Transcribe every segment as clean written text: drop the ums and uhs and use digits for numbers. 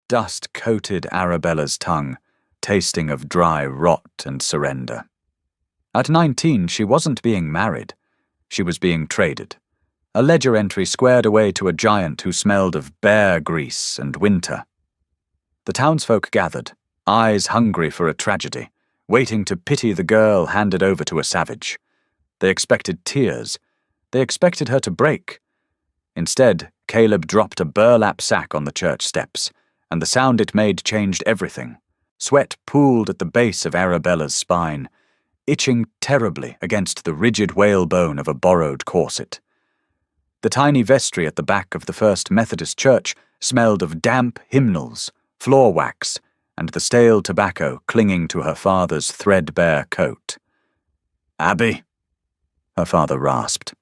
Dust coated Arabella's tongue, tasting of dry rot and surrender. At 19, she wasn't being married. She was being traded. A ledger entry squared away to a giant who smelled of bear grease and winter. The townsfolk gathered, eyes hungry for a tragedy, waiting to pity the girl handed over to a savage. They expected tears. They expected her to break. Instead, Caleb dropped a burlap sack on the church steps, and the sound it made changed everything. Sweat pooled at the base of Arabella's spine, itching terribly against the rigid whalebone of a borrowed corset. The tiny vestry at the back of the First Methodist Church smelled of damp hymnals, floor wax, and the stale tobacco clinging to her father's threadbare coat. "Abby," her father rasped.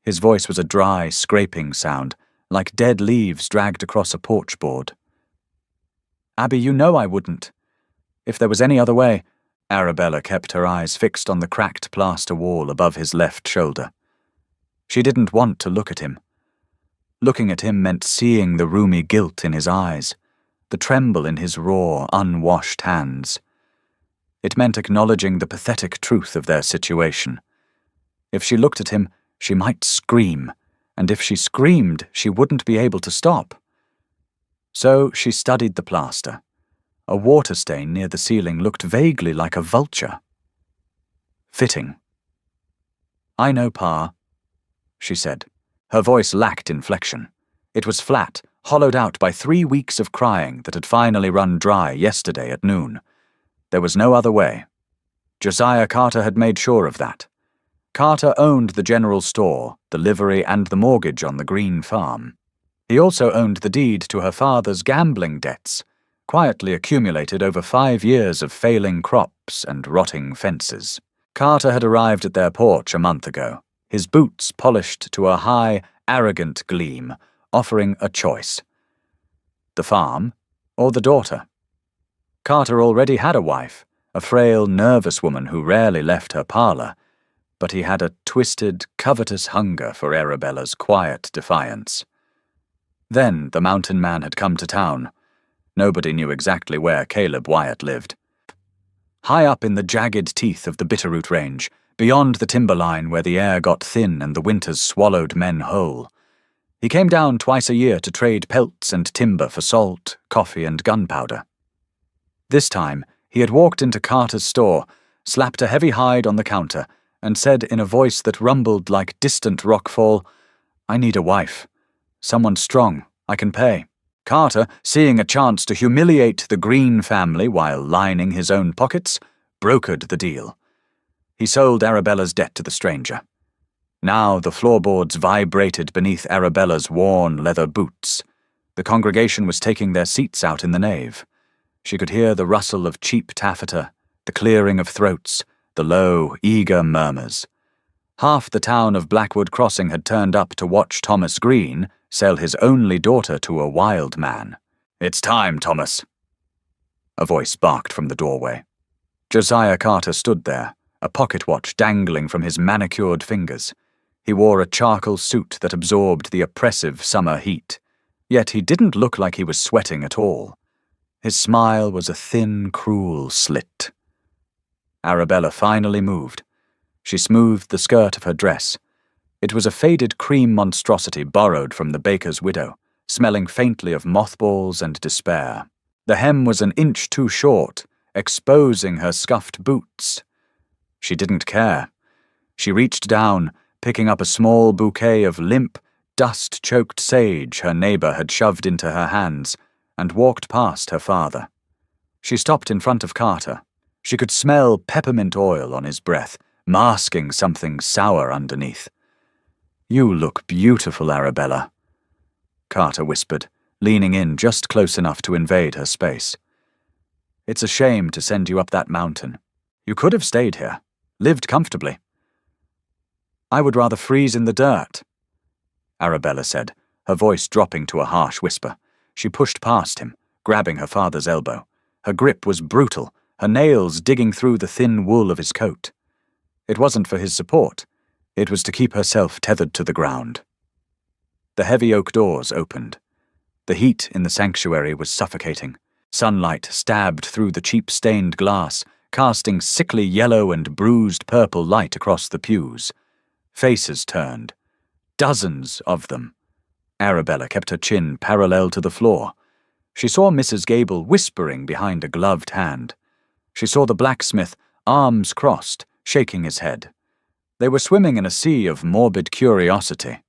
His voice was a dry, scraping sound, like dead leaves dragged across a porch board. "Abby, you know I wouldn't. If there was any other way—" Arabella kept her eyes fixed on the cracked plaster wall above his left shoulder. She didn't want to look at him. Looking at him meant seeing the roomy guilt in his eyes, the tremble in his raw, unwashed hands. It meant acknowledging the pathetic truth of their situation. If she looked at him, she might scream, and if she screamed, she wouldn't be able to stop. So she studied the plaster. A water stain near the ceiling looked vaguely like a vulture. Fitting. "I know, Pa," she said. Her voice lacked inflection. It was flat, hollowed out by 3 weeks of crying that had finally run dry yesterday at noon. There was no other way. Josiah Carter had made sure of that. Carter owned the general store, the livery, and the mortgage on the Green farm. He also owned the deed to her father's gambling debts, quietly accumulated over 5 years of failing crops and rotting fences. Carter had arrived at their porch a month ago, his boots polished to a high, arrogant gleam, offering a choice. The farm or the daughter? Carter already had a wife, a frail, nervous woman who rarely left her parlor, but he had a twisted, covetous hunger for Arabella's quiet defiance. Then the mountain man had come to town. Nobody knew exactly where Caleb Wyatt lived. High up in the jagged teeth of the Bitterroot Range, beyond the timberline where the air got thin and the winters swallowed men whole. He came down twice a year to trade pelts and timber for salt, coffee, and gunpowder. This time, he had walked into Carter's store, slapped a heavy hide on the counter, and said in a voice that rumbled like distant rockfall, "I need a wife. Someone strong. I can pay." Carter, seeing a chance to humiliate the Green family while lining his own pockets, brokered the deal. He sold Arabella's debt to the stranger. Now the floorboards vibrated beneath Arabella's worn leather boots. The congregation was taking their seats out in the nave. She could hear the rustle of cheap taffeta, the clearing of throats, the low, eager murmurs. Half the town of Blackwood Crossing had turned up to watch Thomas Green sell his only daughter to a wild man. "It's time, Thomas," a voice barked from the doorway. Josiah Carter stood there, a pocket watch dangling from his manicured fingers. He wore a charcoal suit that absorbed the oppressive summer heat, yet he didn't look like he was sweating at all. His smile was a thin, cruel slit. Arabella finally moved. She smoothed the skirt of her dress. It was a faded cream monstrosity borrowed from the baker's widow, smelling faintly of mothballs and despair. The hem was an inch too short, exposing her scuffed boots. She didn't care. She reached down, picking up a small bouquet of limp, dust-choked sage her neighbor had shoved into her hands, and walked past her father. She stopped in front of Carter. She could smell peppermint oil on his breath, masking something sour underneath. "You look beautiful, Arabella," Carter whispered, leaning in just close enough to invade her space. "It's a shame to send you up that mountain. You could have stayed here, lived comfortably." "I would rather freeze in the dirt," Arabella said, her voice dropping to a harsh whisper. She pushed past him, grabbing her father's elbow. Her grip was brutal, her nails digging through the thin wool of his coat. It wasn't for his support. It was to keep herself tethered to the ground. The heavy oak doors opened. The heat in the sanctuary was suffocating. Sunlight stabbed through the cheap stained glass, casting sickly yellow and bruised purple light across the pews. Faces turned. Dozens of them. Arabella kept her chin parallel to the floor. She saw Mrs. Gable whispering behind a gloved hand. She saw the blacksmith, arms crossed, shaking his head. They were swimming in a sea of morbid curiosity.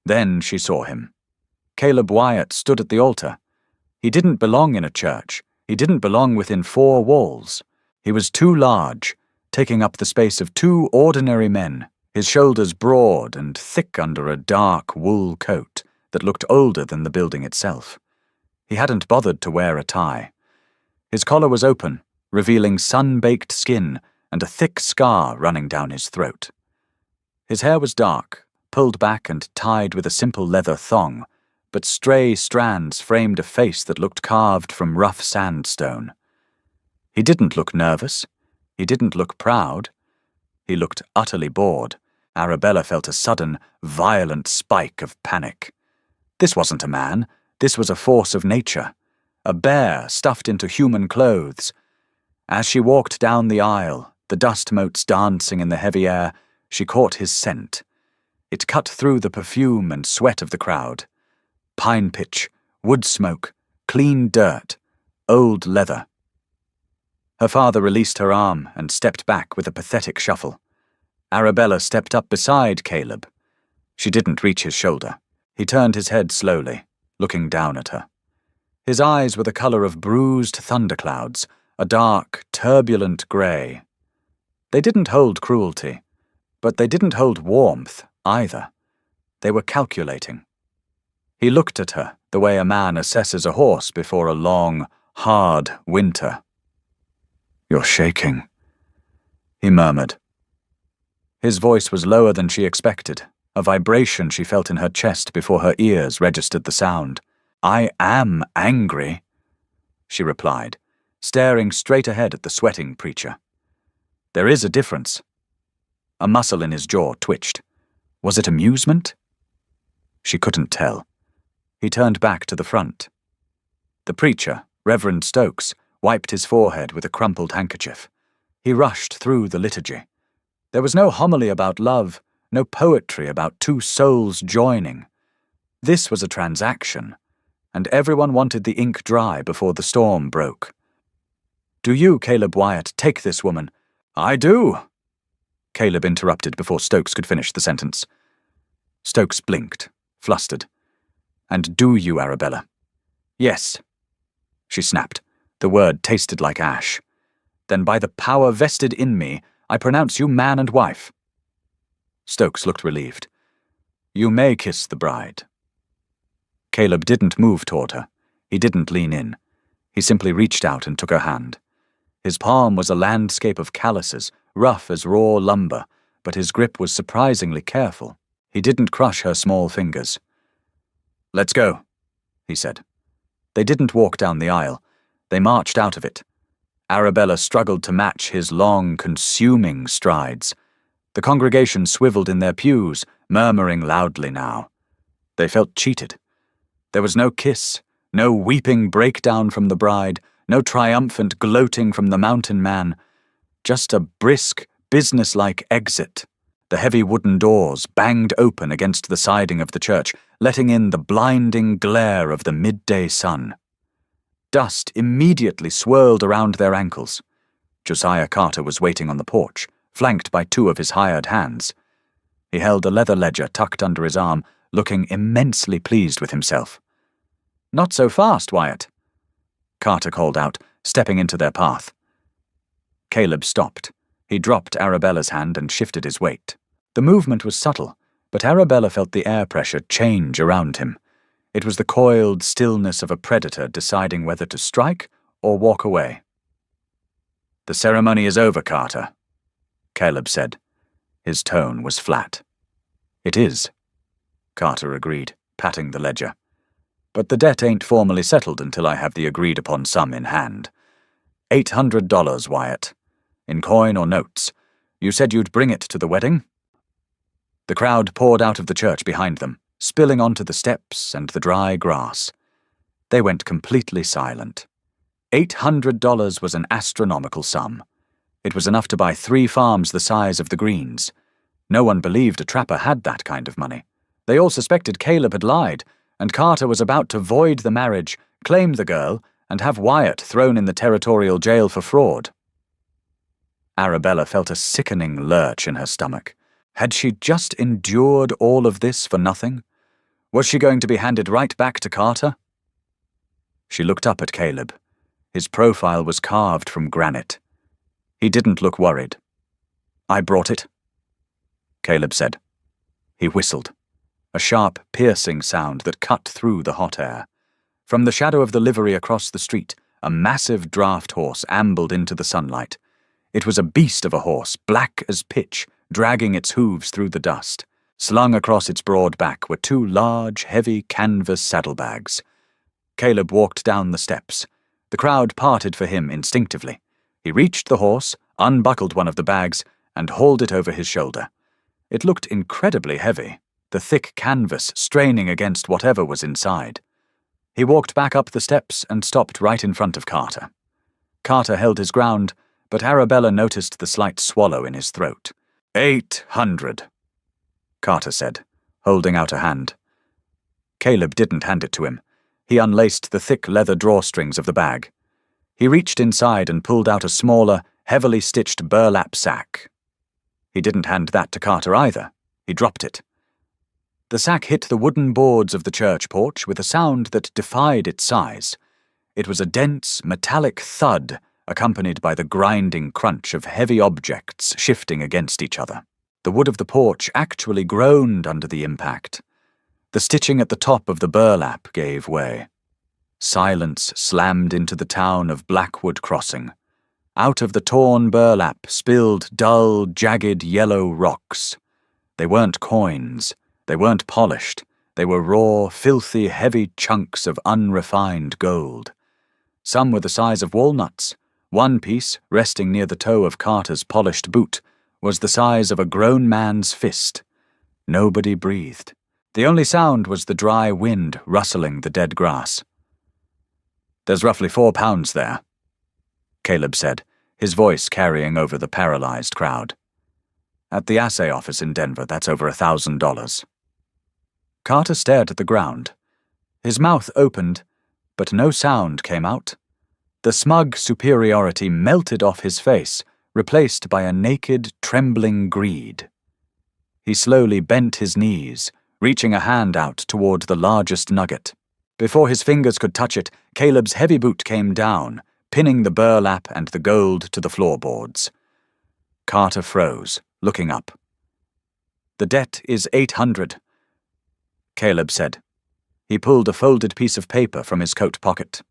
Then she saw him. Caleb Wyatt stood at the altar. He didn't belong in a church. He didn't belong within 4 walls. He was too large, taking up the space of 2 ordinary men, his shoulders broad and thick under a dark wool coat that looked older than the building itself. He hadn't bothered to wear a tie. His collar was open, revealing sun-baked skin and a thick scar running down his throat. His hair was dark, pulled back and tied with a simple leather thong, but stray strands framed a face that looked carved from rough sandstone. He didn't look nervous. He didn't look proud. He looked utterly bored. Arabella felt a sudden, violent spike of panic. This wasn't a man. This was a force of nature. A bear stuffed into human clothes. As she walked down the aisle, the dust motes dancing in the heavy air, she caught his scent. It cut through the perfume and sweat of the crowd. Pine pitch, wood smoke, clean dirt, old leather. Her father released her arm and stepped back with a pathetic shuffle. Arabella stepped up beside Caleb. She didn't reach his shoulder. He turned his head slowly, looking down at her. His eyes were the color of bruised thunderclouds, a dark, turbulent grey. They didn't hold cruelty, but they didn't hold warmth either. They were calculating. He looked at her the way a man assesses a horse before a long, hard winter. "You're shaking," he murmured. His voice was lower than she expected, a vibration she felt in her chest before her ears registered the sound. "I am angry," she replied, staring straight ahead at the sweating preacher. "There is a difference." A muscle in his jaw twitched. Was it amusement? She couldn't tell. He turned back to the front. The preacher, Reverend Stokes, wiped his forehead with a crumpled handkerchief. He rushed through the liturgy. There was no homily about love, no poetry about 2 souls joining. This was a transaction, and everyone wanted the ink dry before the storm broke. "Do you, Caleb Wyatt, take this woman?" "I do," Caleb interrupted before Stokes could finish the sentence. Stokes blinked, flustered. "And do you, Arabella?" "Yes," she snapped. The word tasted like ash. "Then by the power vested in me, I pronounce you man and wife." Stokes looked relieved. "You may kiss the bride." Caleb didn't move toward her. He didn't lean in. He simply reached out and took her hand. His palm was a landscape of calluses, rough as raw lumber, but his grip was surprisingly careful. He didn't crush her small fingers. "Let's go," he said. They didn't walk down the aisle. They marched out of it. Arabella struggled to match his long, consuming strides. The congregation swiveled in their pews, murmuring loudly now. They felt cheated. There was no kiss, no weeping breakdown from the bride, no triumphant gloating from the mountain man. Just a brisk, businesslike exit. The heavy wooden doors banged open against the siding of the church, letting in the blinding glare of the midday sun. Dust immediately swirled around their ankles. Josiah Carter was waiting on the porch, flanked by 2 of his hired hands. He held a leather ledger tucked under his arm, looking immensely pleased with himself. "Not so fast, Wyatt," Carter called out, stepping into their path. Caleb stopped. He dropped Arabella's hand and shifted his weight. The movement was subtle, but Arabella felt the air pressure change around him. It was the coiled stillness of a predator deciding whether to strike or walk away. "The ceremony is over, Carter," Caleb said. His tone was flat. "It is," Carter agreed, patting the ledger. "But the debt ain't formally settled until I have the agreed-upon sum in hand. $800, Wyatt. In coin or notes. You said you'd bring it to the wedding?" The crowd poured out of the church behind them, spilling onto the steps and the dry grass. They went completely silent. $800 was an astronomical sum. It was enough to buy 3 farms the size of the Greens. No one believed a trapper had that kind of money. They all suspected Caleb had lied, and Carter was about to void the marriage, claim the girl, and have Wyatt thrown in the territorial jail for fraud. Arabella felt a sickening lurch in her stomach. Had she just endured all of this for nothing? Was she going to be handed right back to Carter? She looked up at Caleb. His profile was carved from granite. He didn't look worried. "I brought it," Caleb said. He whistled, a sharp, piercing sound that cut through the hot air. From the shadow of the livery across the street, a massive draft horse ambled into the sunlight. It was a beast of a horse, black as pitch, dragging its hooves through the dust. Slung across its broad back were 2 large, heavy canvas saddlebags. Caleb walked down the steps. The crowd parted for him instinctively. He reached the horse, unbuckled one of the bags, and hauled it over his shoulder. It looked incredibly heavy, the thick canvas straining against whatever was inside. He walked back up the steps and stopped right in front of Carter. Carter held his ground, but Arabella noticed the slight swallow in his throat. $800, Carter said, holding out a hand. Caleb didn't hand it to him. He unlaced the thick leather drawstrings of the bag. He reached inside and pulled out a smaller, heavily stitched burlap sack. He didn't hand that to Carter either. He dropped it. The sack hit the wooden boards of the church porch with a sound that defied its size. It was a dense, metallic thud, accompanied by the grinding crunch of heavy objects shifting against each other. The wood of the porch actually groaned under the impact. The stitching at the top of the burlap gave way. Silence slammed into the town of Blackwood Crossing. Out of the torn burlap spilled dull, jagged yellow rocks. They weren't coins. They weren't polished. They were raw, filthy, heavy chunks of unrefined gold. Some were the size of walnuts. One piece, resting near the toe of Carter's polished boot, was the size of a grown man's fist. Nobody breathed. The only sound was the dry wind rustling the dead grass. "There's roughly 4 pounds there," Caleb said, his voice carrying over the paralyzed crowd. "At the assay office in Denver, that's over $1,000. Carter stared at the ground. His mouth opened, but no sound came out. The smug superiority melted off his face, replaced by a naked, trembling greed. He slowly bent his knees, reaching a hand out toward the largest nugget. Before his fingers could touch it, Caleb's heavy boot came down, pinning the burlap and the gold to the floorboards. Carter froze, looking up. "The debt is $800, Caleb said. He pulled a folded piece of paper from his coat pocket.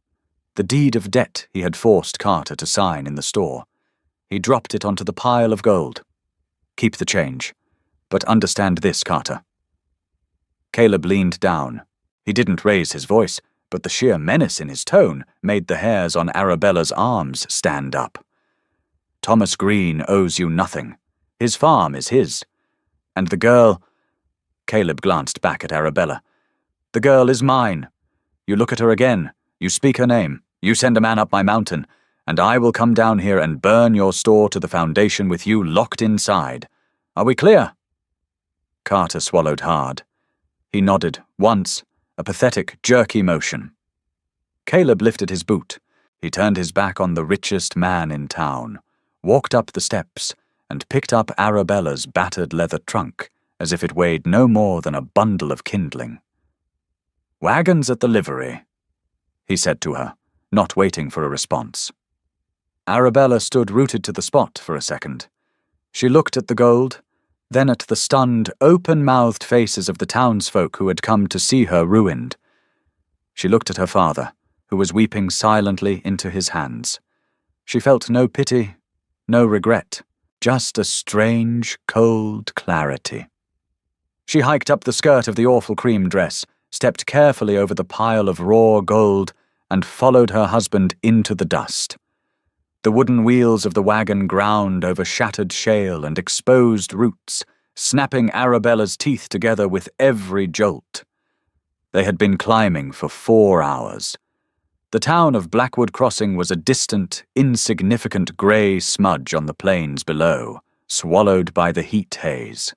The deed of debt he had forced Carter to sign in the store. He dropped it onto the pile of gold. "Keep the change. But understand this, Carter." Caleb leaned down. He didn't raise his voice, but the sheer menace in his tone made the hairs on Arabella's arms stand up. "Thomas Green owes you nothing. His farm is his. And the girl—" Caleb glanced back at Arabella. "The girl is mine. You look at her again, you speak her name, you send a man up my mountain, and I will come down here and burn your store to the foundation with you locked inside. Are we clear?" Carter swallowed hard. He nodded, once, a pathetic, jerky motion. Caleb lifted his boot. He turned his back on the richest man in town, walked up the steps, and picked up Arabella's battered leather trunk, as if it weighed no more than a bundle of kindling. "Wagons at the livery," he said to her, not waiting for a response. Arabella stood rooted to the spot for a second. She looked at the gold, then at the stunned, open-mouthed faces of the townsfolk who had come to see her ruined. She looked at her father, who was weeping silently into his hands. She felt no pity, no regret, just a strange, cold clarity. She hiked up the skirt of the awful cream dress, stepped carefully over the pile of raw gold, and followed her husband into the dust. The wooden wheels of the wagon ground over shattered shale and exposed roots, snapping Arabella's teeth together with every jolt. They had been climbing for 4 hours. The town of Blackwood Crossing was a distant, insignificant grey smudge on the plains below, swallowed by the heat haze.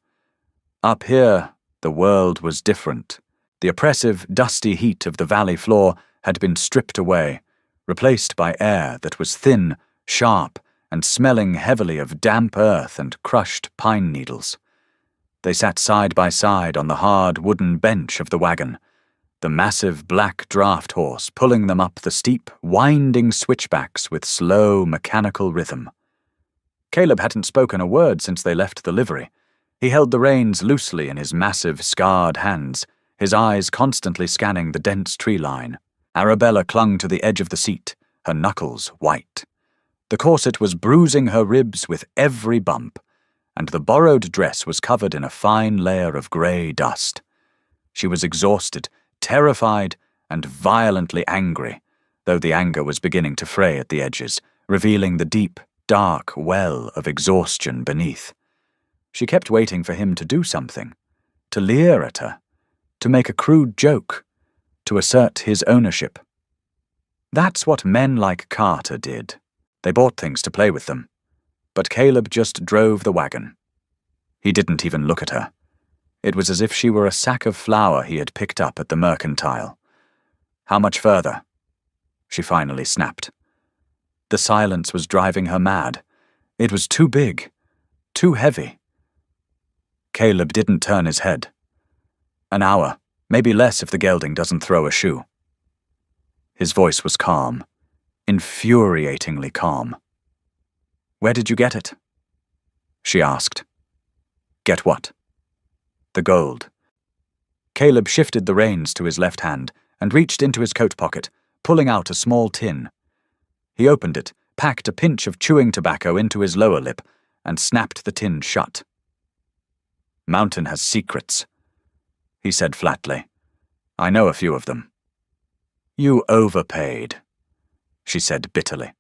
Up here, the world was different. The oppressive, dusty heat of the valley floor had been stripped away, replaced by air that was thin, sharp, and smelling heavily of damp earth and crushed pine needles. They sat side by side on the hard wooden bench of the wagon, the massive black draft horse pulling them up the steep, winding switchbacks with slow, mechanical rhythm. Caleb hadn't spoken a word since they left the livery. He held the reins loosely in his massive, scarred hands, his eyes constantly scanning the dense tree line. Arabella clung to the edge of the seat, her knuckles white. The corset was bruising her ribs with every bump, and the borrowed dress was covered in a fine layer of grey dust. She was exhausted, terrified, and violently angry, though the anger was beginning to fray at the edges, revealing the deep, dark well of exhaustion beneath. She kept waiting for him to do something, to leer at her, to make a crude joke, to assert his ownership. That's what men like Carter did. They bought things to play with them. But Caleb just drove the wagon. He didn't even look at her. It was as if she were a sack of flour he had picked up at the mercantile. How much further? She finally snapped. The silence was driving her mad. It was too big, too heavy. Caleb didn't turn his head. An hour, maybe less if the gelding doesn't throw a shoe. His voice was calm, infuriatingly calm. "Where did you get it?" she asked. Get what? The gold. Caleb shifted the reins to his left hand and reached into his coat pocket, pulling out a small tin. He opened it, packed a pinch of chewing tobacco into his lower lip, and snapped the tin shut. "Mountain has secrets," he said flatly. "I know a few of them." "You overpaid," she said bitterly.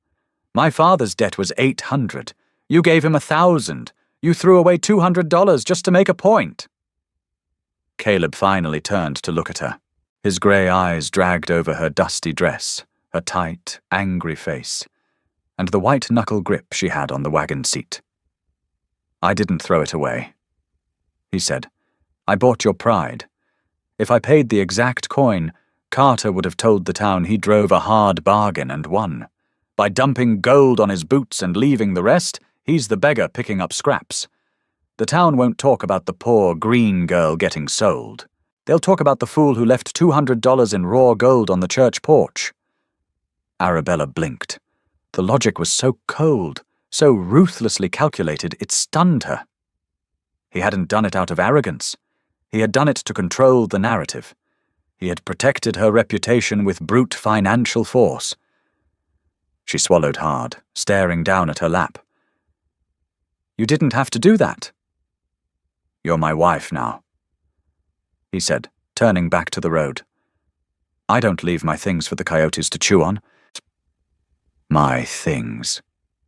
"My father's debt was $800. You gave him $1,000. You threw away $200 just to make a point." Caleb finally turned to look at her. His grey eyes dragged over her dusty dress, her tight, angry face, and the white-knuckle grip she had on the wagon seat. "I didn't throw it away," he said. "I bought your pride. If I paid the exact coin, Carter would have told the town he drove a hard bargain and won. By dumping gold on his boots and leaving the rest, he's the beggar picking up scraps. The town won't talk about the poor green girl getting sold. They'll talk about the fool who left $200 in raw gold on the church porch." Arabella blinked. The logic was so cold, so ruthlessly calculated, it stunned her. He hadn't done it out of arrogance. He had done it to control the narrative. He had protected her reputation with brute financial force. She swallowed hard, staring down at her lap. "You didn't have to do that." "You're my wife now," he said, turning back to the road. "I don't leave my things for the coyotes to chew on." My things.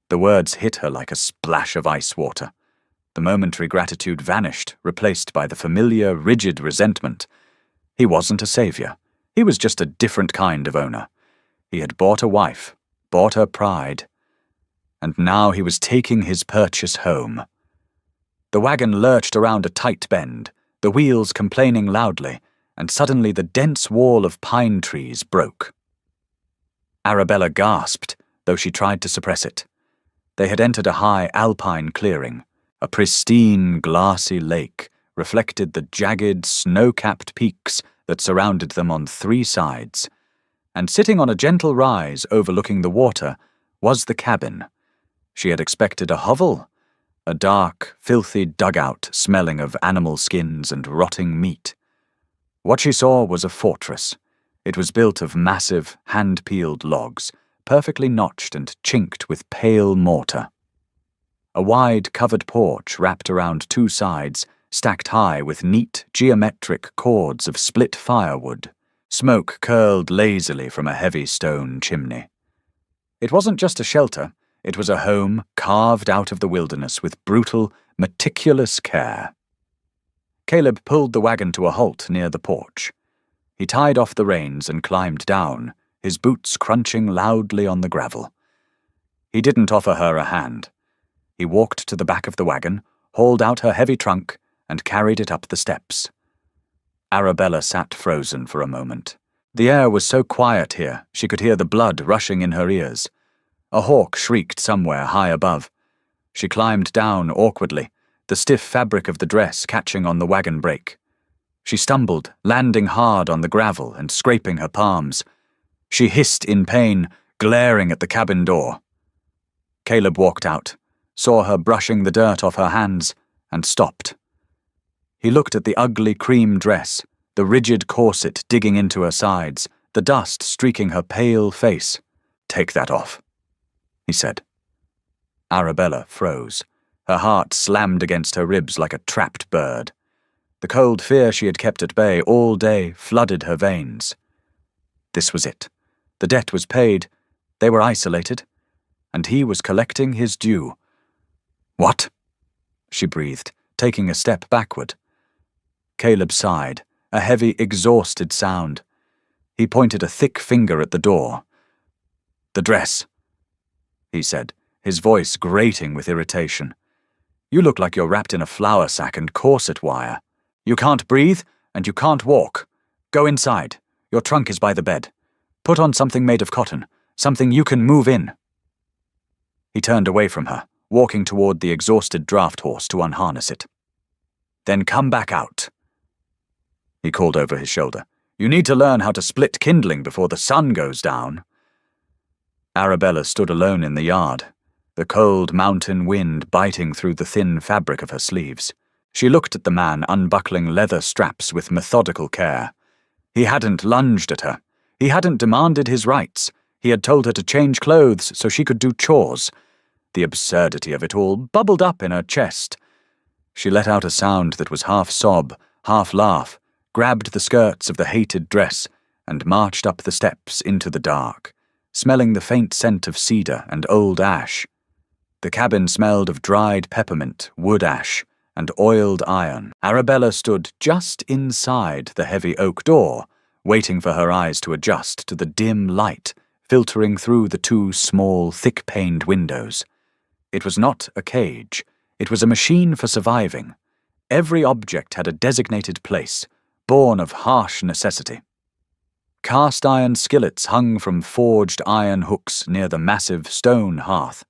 The words hit her like a splash of ice water. The momentary gratitude vanished, replaced by the familiar, rigid resentment. He wasn't a savior. He was just a different kind of owner. He had bought a wife, bought her pride, and now he was taking his purchase home. The wagon lurched around a tight bend, the wheels complaining loudly, and suddenly the dense wall of pine trees broke. Arabella gasped, though she tried to suppress it. They had entered a high alpine clearing. A pristine, glassy lake reflected the jagged, snow-capped peaks that surrounded them on 3 sides, and sitting on a gentle rise overlooking the water was the cabin. She had expected a hovel, a dark, filthy dugout smelling of animal skins and rotting meat. What she saw was a fortress. It was built of massive, hand-peeled logs, perfectly notched and chinked with pale mortar. A wide, covered porch wrapped around 2 sides, stacked high with neat, geometric cords of split firewood. Smoke curled lazily from a heavy stone chimney. It wasn't just a shelter. It was a home carved out of the wilderness with brutal, meticulous care. Caleb pulled the wagon to a halt near the porch. He tied off the reins and climbed down, his boots crunching loudly on the gravel. He didn't offer her a hand. He walked to the back of the wagon, hauled out her heavy trunk, and carried it up the steps. Arabella sat frozen for a moment. The air was so quiet here, she could hear the blood rushing in her ears. A hawk shrieked somewhere high above. She climbed down awkwardly, the stiff fabric of the dress catching on the wagon brake. She stumbled, landing hard on the gravel and scraping her palms. She hissed in pain, glaring at the cabin door. Caleb walked out, saw her brushing the dirt off her hands, and stopped. He looked at the ugly cream dress, the rigid corset digging into her sides, the dust streaking her pale face. "Take that off," he said. Arabella froze. Her heart slammed against her ribs like a trapped bird. The cold fear she had kept at bay all day flooded her veins. This was it. The debt was paid. They were isolated. And he was collecting his due. "What?" she breathed, taking a step backward. Caleb sighed, a heavy, exhausted sound. He pointed a thick finger at the door. "The dress," he said, his voice grating with irritation. "You look like you're wrapped in a flour sack and corset wire. You can't breathe, and you can't walk. Go inside. Your trunk is by the bed. Put on something made of cotton, something you can move in." He turned away from her, walking toward the exhausted draft horse to unharness it. "Then come back out," he called over his shoulder. "You need to learn how to split kindling before the sun goes down." Arabella stood alone in the yard, the cold mountain wind biting through the thin fabric of her sleeves. She looked at the man unbuckling leather straps with methodical care. He hadn't lunged at her. He hadn't demanded his rights. He had told her to change clothes so she could do chores. The absurdity of it all bubbled up in her chest. She let out a sound that was half sob, half laugh, grabbed the skirts of the hated dress, and marched up the steps into the dark, smelling the faint scent of cedar and old ash. The cabin smelled of dried peppermint, wood ash, and oiled iron. Arabella stood just inside the heavy oak door, waiting for her eyes to adjust to the dim light filtering through the two small, thick-paned windows. It was not a cage. It was a machine for surviving. Every object had a designated place, born of harsh necessity. Cast-iron skillets hung from forged iron hooks near the massive stone hearth.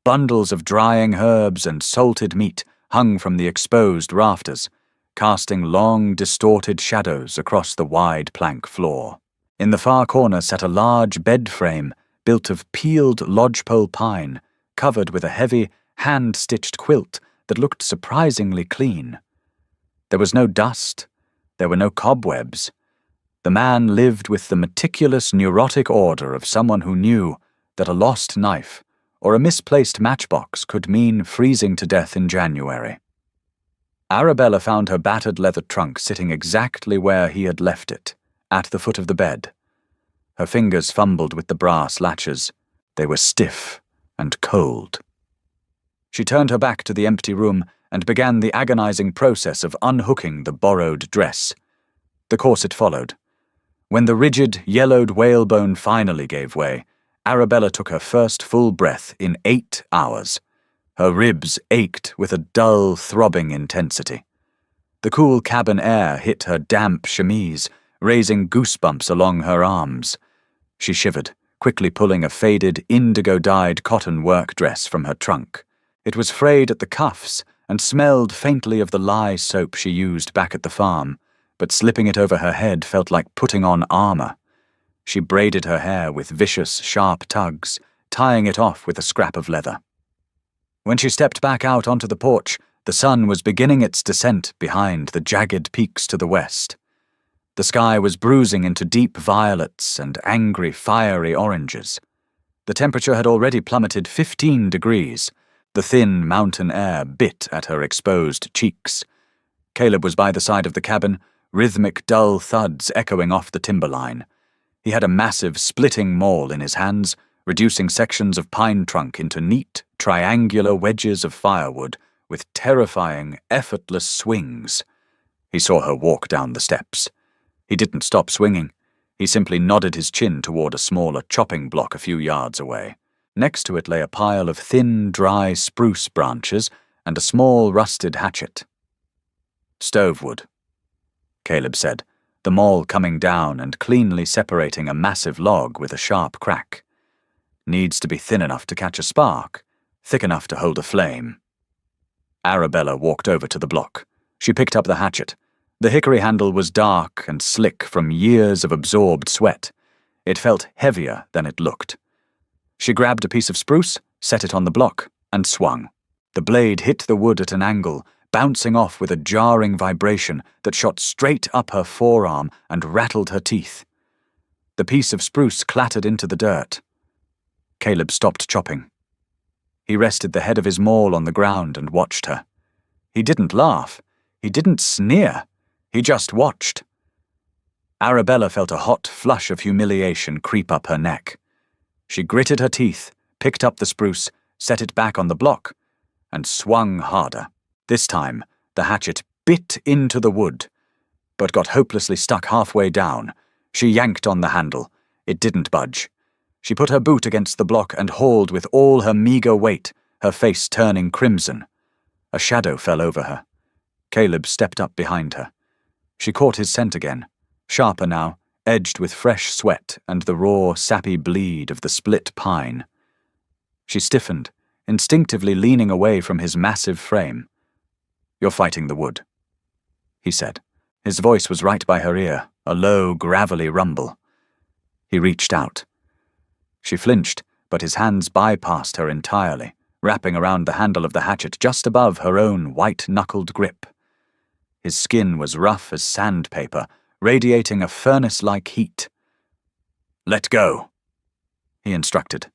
Bundles of drying herbs and salted meat hung from the exposed rafters, casting long, distorted shadows across the wide plank floor. In the far corner sat a large bed frame built of peeled lodgepole pine, covered with a heavy, hand-stitched quilt that looked surprisingly clean. There was no dust. There were no cobwebs. The man lived with the meticulous, neurotic order of someone who knew that a lost knife or a misplaced matchbox could mean freezing to death in January. Arabella found her battered leather trunk sitting exactly where he had left it, at the foot of the bed. Her fingers fumbled with the brass latches. They were stiff and cold. She turned her back to the empty room and began the agonizing process of unhooking the borrowed dress. The corset followed. When the rigid, yellowed whalebone finally gave way, Arabella took her first full breath in 8 hours. Her ribs ached with a dull, throbbing intensity. The cool cabin air hit her damp chemise, raising goosebumps along her arms. She shivered, quickly pulling a faded, indigo-dyed cotton work dress from her trunk. It was frayed at the cuffs and smelled faintly of the lye soap she used back at the farm, but slipping it over her head felt like putting on armor. She braided her hair with vicious, sharp tugs, tying it off with a scrap of leather. When she stepped back out onto the porch, the sun was beginning its descent behind the jagged peaks to the west. The sky was bruising into deep violets and angry, fiery oranges. The temperature had already plummeted 15 degrees. The thin mountain air bit at her exposed cheeks. Caleb was by the side of the cabin, rhythmic, dull thuds echoing off the timberline. He had a massive, splitting maul in his hands, reducing sections of pine trunk into neat, triangular wedges of firewood with terrifying, effortless swings. He saw her walk down the steps. He didn't stop swinging. He simply nodded his chin toward a smaller chopping block a few yards away. Next to it lay a pile of thin, dry spruce branches and a small rusted hatchet. "Stove wood," Caleb said, the maul coming down and cleanly separating a massive log with a sharp crack. "Needs to be thin enough to catch a spark, thick enough to hold a flame." Arabella walked over to the block. She picked up the hatchet. The hickory handle was dark and slick from years of absorbed sweat. It felt heavier than it looked. She grabbed a piece of spruce, set it on the block, and swung. The blade hit the wood at an angle, bouncing off with a jarring vibration that shot straight up her forearm and rattled her teeth. The piece of spruce clattered into the dirt. Caleb stopped chopping. He rested the head of his maul on the ground and watched her. He didn't laugh. He didn't sneer. He just watched. Arabella felt a hot flush of humiliation creep up her neck. She gritted her teeth, picked up the spruce, set it back on the block, and swung harder. This time, the hatchet bit into the wood, but got hopelessly stuck halfway down. She yanked on the handle. It didn't budge. She put her boot against the block and hauled with all her meager weight, her face turning crimson. A shadow fell over her. Caleb stepped up behind her. She caught his scent again, sharper now, edged with fresh sweat and the raw, sappy bleed of the split pine. She stiffened, instinctively leaning away from his massive frame. "You're fighting the wood," he said. His voice was right by her ear, a low, gravelly rumble. He reached out. She flinched, but his hands bypassed her entirely, wrapping around the handle of the hatchet just above her own white-knuckled grip. His skin was rough as sandpaper, radiating a furnace-like heat. "Let go," he instructed.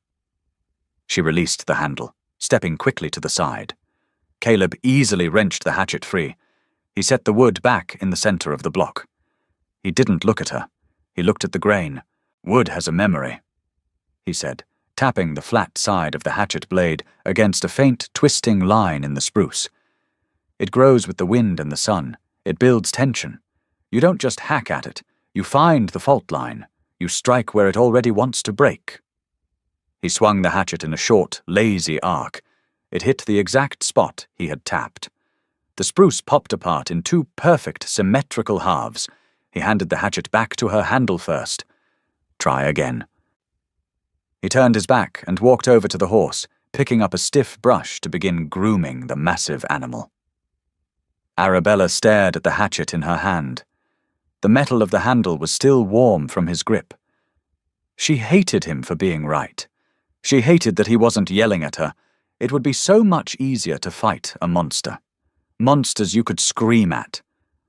She released the handle, stepping quickly to the side. Caleb easily wrenched the hatchet free. He set the wood back in the center of the block. He didn't look at her. He looked at the grain. "Wood has a memory," he said, tapping the flat side of the hatchet blade against a faint, twisting line in the spruce. "It grows with the wind and the sun. It builds tension. You don't just hack at it. You find the fault line. You strike where it already wants to break." He swung the hatchet in a short, lazy arc. It hit the exact spot he had tapped. The spruce popped apart in two perfect, symmetrical halves. He handed the hatchet back to her handle first. "Try again." He turned his back and walked over to the horse, picking up a stiff brush to begin grooming the massive animal. Arabella stared at the hatchet in her hand. The metal of the handle was still warm from his grip. She hated him for being right. She hated that he wasn't yelling at her. It would be so much easier to fight a monster. Monsters you could scream at.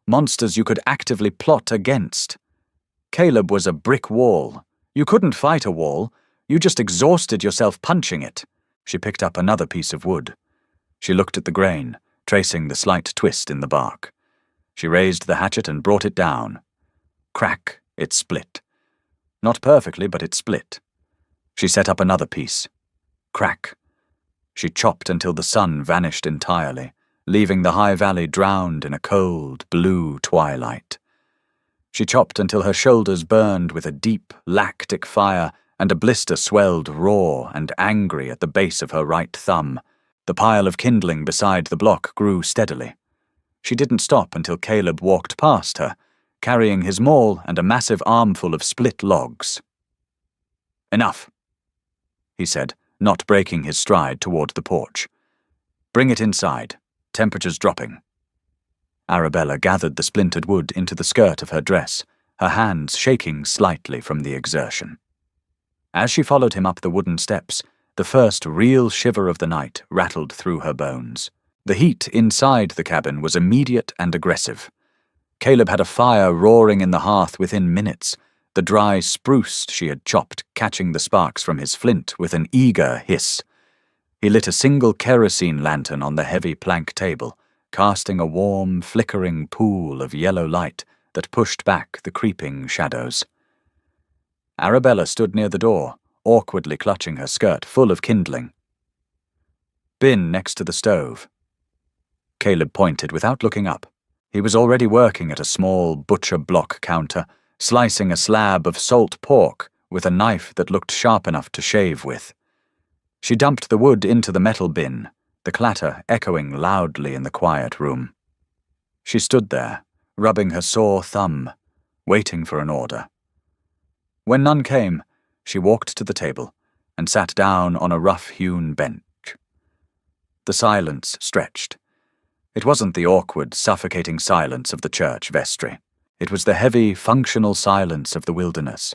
Monsters you could actively plot against. Caleb was a brick wall. You couldn't fight a wall. You just exhausted yourself punching it. She picked up another piece of wood. She looked at the grain, tracing the slight twist in the bark. She raised the hatchet and brought it down. Crack, it split. Not perfectly, but it split. She set up another piece. Crack. She chopped until the sun vanished entirely, leaving the high valley drowned in a cold, blue twilight. She chopped until her shoulders burned with a deep, lactic fire, and a blister swelled raw and angry at the base of her right thumb. The pile of kindling beside the block grew steadily. She didn't stop until Caleb walked past her, carrying his maul and a massive armful of split logs. "Enough," he said, not breaking his stride toward the porch. "Bring it inside. Temperature's dropping." Arabella gathered the splintered wood into the skirt of her dress, her hands shaking slightly from the exertion. As she followed him up the wooden steps, the first real shiver of the night rattled through her bones. The heat inside the cabin was immediate and aggressive. Caleb had a fire roaring in the hearth within minutes, the dry spruce she had chopped catching the sparks from his flint with an eager hiss. He lit a single kerosene lantern on the heavy plank table, casting a warm, flickering pool of yellow light that pushed back the creeping shadows. Arabella stood near the door, awkwardly clutching her skirt full of kindling. "Bin next to the stove." Caleb pointed without looking up. He was already working at a small butcher block counter, slicing a slab of salt pork with a knife that looked sharp enough to shave with. She dumped the wood into the metal bin, the clatter echoing loudly in the quiet room. She stood there, rubbing her sore thumb, waiting for an order. When none came, she walked to the table and sat down on a rough-hewn bench. The silence stretched. It wasn't the awkward, suffocating silence of the church vestry. It was the heavy, functional silence of the wilderness.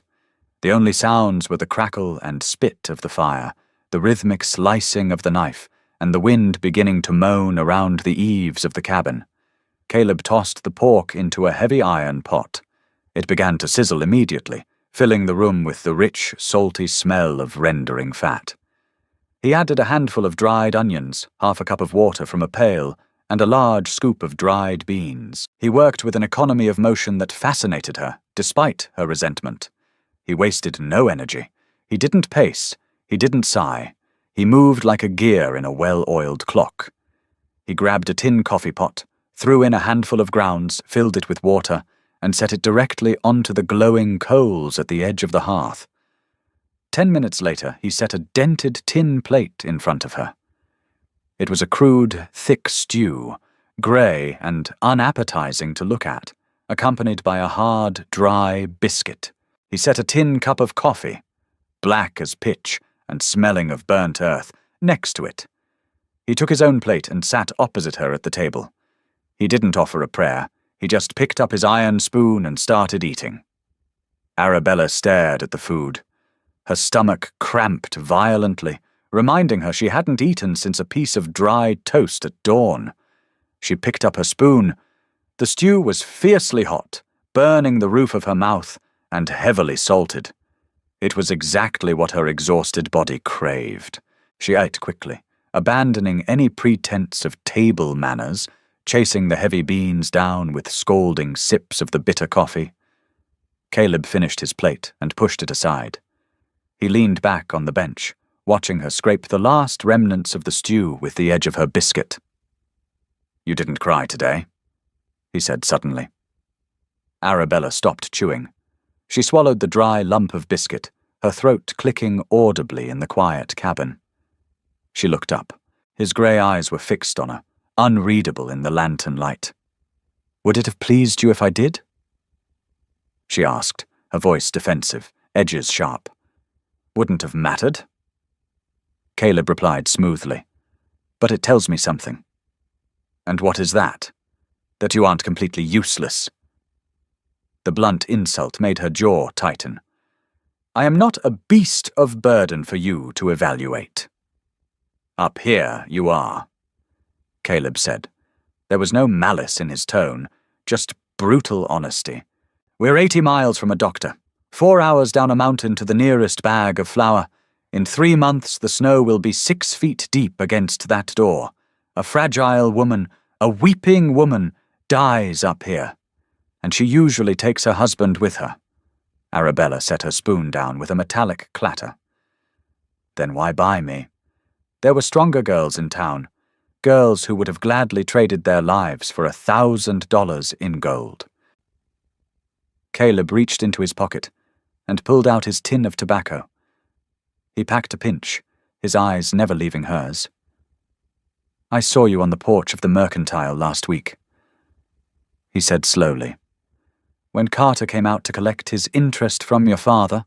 The only sounds were the crackle and spit of the fire, the rhythmic slicing of the knife, and the wind beginning to moan around the eaves of the cabin. Caleb tossed the pork into a heavy iron pot. It began to sizzle immediately, filling the room with the rich, salty smell of rendering fat. He added a handful of dried onions, half a cup of water from a pail, and a large scoop of dried beans. He worked with an economy of motion that fascinated her, despite her resentment. He wasted no energy. He didn't pace. He didn't sigh. He moved like a gear in a well-oiled clock. He grabbed a tin coffee pot, threw in a handful of grounds, filled it with water, and set it directly onto the glowing coals at the edge of the hearth. 10 minutes later, he set a dented tin plate in front of her. It was a crude, thick stew, grey and unappetizing to look at, accompanied by a hard, dry biscuit. He set a tin cup of coffee, black as pitch and smelling of burnt earth, next to it. He took his own plate and sat opposite her at the table. He didn't offer a prayer. He just picked up his iron spoon and started eating. Arabella stared at the food. Her stomach cramped violently, reminding her she hadn't eaten since a piece of dried toast at dawn. She picked up her spoon. The stew was fiercely hot, burning the roof of her mouth, and heavily salted. It was exactly what her exhausted body craved. She ate quickly, abandoning any pretense of table manners, chasing the heavy beans down with scalding sips of the bitter coffee. Caleb finished his plate and pushed it aside. He leaned back on the bench, watching her scrape the last remnants of the stew with the edge of her biscuit. "You didn't cry today," he said suddenly. Arabella stopped chewing. She swallowed the dry lump of biscuit, her throat clicking audibly in the quiet cabin. She looked up. His grey eyes were fixed on her, unreadable in the lantern light. "Would it have pleased you if I did?" she asked, her voice defensive, edges sharp. "Wouldn't have mattered?" Caleb replied smoothly. "But it tells me something." "And what is that? That you aren't completely useless?" The blunt insult made her jaw tighten. "I am not a beast of burden for you to evaluate." "Up here you are," Caleb said. There was no malice in his tone, just brutal honesty. "We're 80 miles from a doctor, 4 hours down a mountain to the nearest bag of flour. In 3 months the snow will be 6 feet deep against that door. A fragile woman, a weeping woman, dies up here. And she usually takes her husband with her." Arabella set her spoon down with a metallic clatter. "Then why buy me? There were stronger girls in town, girls who would have gladly traded their lives for $1,000 in gold." Caleb reached into his pocket and pulled out his tin of tobacco. He packed a pinch, his eyes never leaving hers. "I saw you on the porch of the Mercantile last week," he said slowly. "When Carter came out to collect his interest from your father."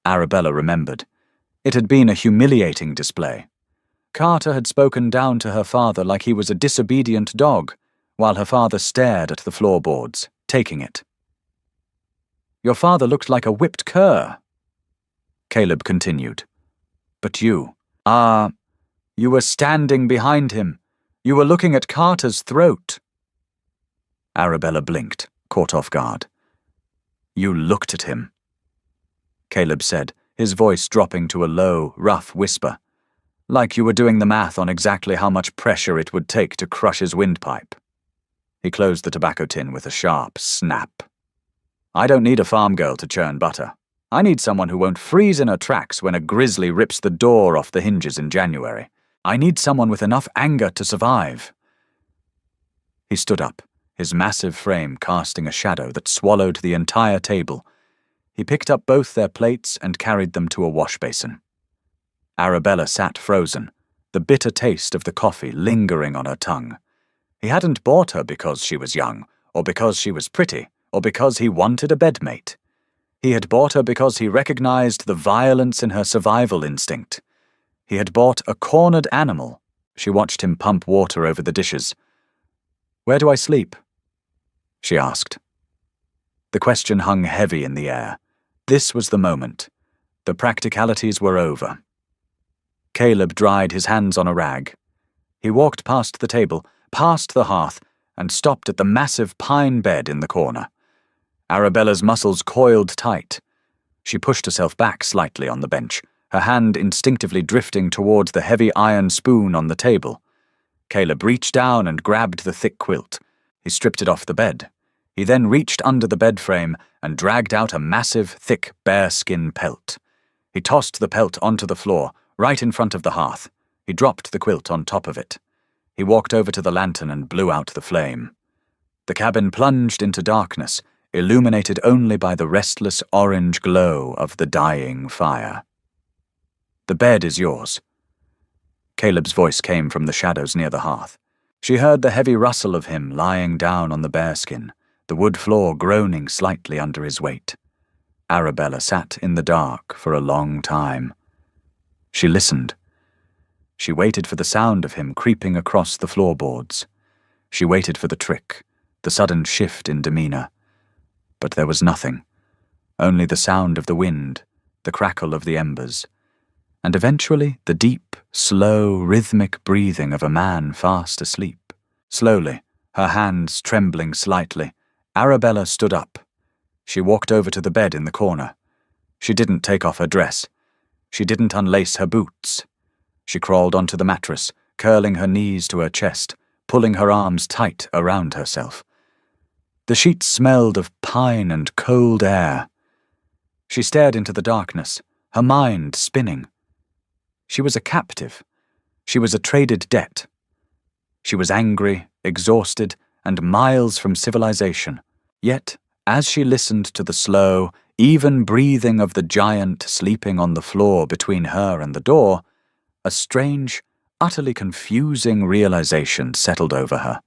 Arabella remembered. It had been a humiliating display. Carter had spoken down to her father like he was a disobedient dog, while her father stared at the floorboards, taking it. "Your father looked like a whipped cur," Caleb continued. "But you, you were standing behind him. You were looking at Carter's throat." Arabella blinked, caught off guard. "You looked at him," Caleb said, his voice dropping to a low, rough whisper, like you were doing the math on exactly how much pressure it would take to crush his windpipe. He closed the tobacco tin with a sharp snap. "I don't need a farm girl to churn butter. I need someone who won't freeze in her tracks when a grizzly rips the door off the hinges in January. I need someone with enough anger to survive." He stood up, his massive frame casting a shadow that swallowed the entire table. He picked up both their plates and carried them to a wash basin. Arabella sat frozen, the bitter taste of the coffee lingering on her tongue. He hadn't bought her because she was young, or because she was pretty, or because he wanted a bedmate. He had bought her because he recognized the violence in her survival instinct. He had bought a cornered animal. She watched him pump water over the dishes. "Where do I sleep?" she asked. The question hung heavy in the air. This was the moment. The practicalities were over. Caleb dried his hands on a rag. He walked past the table, past the hearth, and stopped at the massive pine bed in the corner. Arabella's muscles coiled tight. She pushed herself back slightly on the bench, her hand instinctively drifting towards the heavy iron spoon on the table. Caleb reached down and grabbed the thick quilt. He stripped it off the bed. He then reached under the bed frame and dragged out a massive, thick bearskin pelt. He tossed the pelt onto the floor, right in front of the hearth. He dropped the quilt on top of it. He walked over to the lantern and blew out the flame. The cabin plunged into darkness, illuminated only by the restless orange glow of the dying fire. "The bed is yours." Caleb's voice came from the shadows near the hearth. She heard the heavy rustle of him lying down on the bearskin, the wood floor groaning slightly under his weight. Arabella sat in the dark for a long time. She listened. She waited for the sound of him creeping across the floorboards. She waited for the trick, the sudden shift in demeanor. But there was nothing. Only the sound of the wind, the crackle of the embers, and eventually the deep, slow, rhythmic breathing of a man fast asleep. Slowly, her hands trembling slightly, Arabella stood up. She walked over to the bed in the corner. She didn't take off her dress. She didn't unlace her boots. She crawled onto the mattress, curling her knees to her chest, pulling her arms tight around herself. The sheets smelled of pine and cold air. She stared into the darkness, her mind spinning. She was a captive. She was a traded debt. She was angry, exhausted, and miles from civilization. Yet, as she listened to the slow, even breathing of the giant sleeping on the floor between her and the door, a strange, utterly confusing realization settled over her.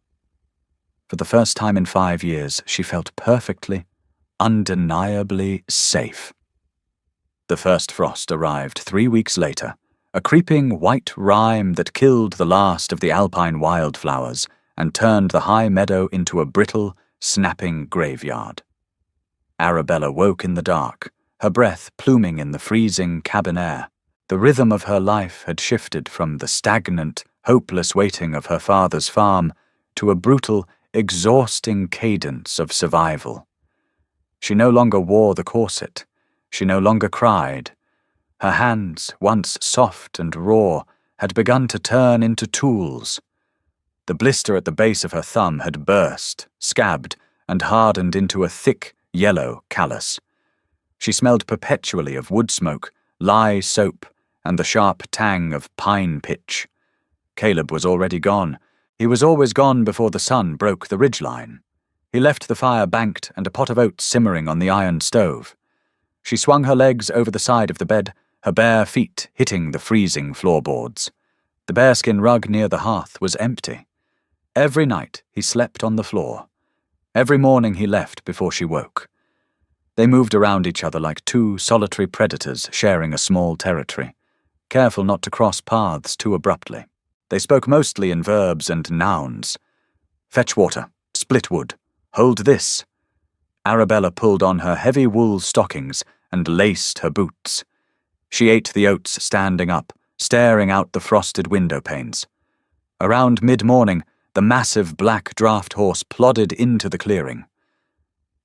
For the first time in 5 years, she felt perfectly, undeniably safe. The first frost arrived 3 weeks later, a creeping white rime that killed the last of the alpine wildflowers and turned the high meadow into a brittle, snapping graveyard. Arabella woke in the dark, her breath pluming in the freezing cabin air. The rhythm of her life had shifted from the stagnant, hopeless waiting of her father's farm to a brutal, exhausting cadence of survival. She no longer wore the corset. She no longer cried. Her hands, once soft and raw, had begun to turn into tools. The blister at the base of her thumb had burst, scabbed, and hardened into a thick, yellow callus. She smelled perpetually of wood smoke, lye soap, and the sharp tang of pine pitch. Caleb was already gone. He was always gone before the sun broke the ridgeline. He left the fire banked and a pot of oats simmering on the iron stove. She swung her legs over the side of the bed, her bare feet hitting the freezing floorboards. The bearskin rug near the hearth was empty. Every night he slept on the floor. Every morning he left before she woke. They moved around each other like two solitary predators sharing a small territory, careful not to cross paths too abruptly. They spoke mostly in verbs and nouns. Fetch water, split wood, hold this. Arabella pulled on her heavy wool stockings and laced her boots. She ate the oats standing up, staring out the frosted window panes. Around mid-morning, the massive black draft horse plodded into the clearing.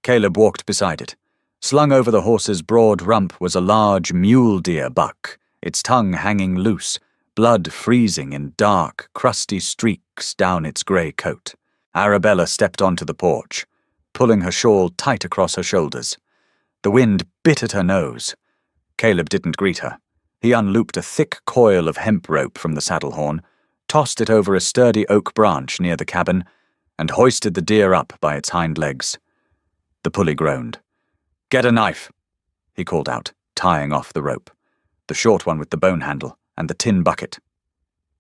Caleb walked beside it. Slung over the horse's broad rump was a large mule deer buck, its tongue hanging loose, blood freezing in dark, crusty streaks down its grey coat. Arabella stepped onto the porch, pulling her shawl tight across her shoulders. The wind bit at her nose. Caleb didn't greet her. He unlooped a thick coil of hemp rope from the saddle horn, tossed it over a sturdy oak branch near the cabin, and hoisted the deer up by its hind legs. The pulley groaned. "Get a knife," he called out, tying off the rope, the short one with the bone handle and the tin bucket.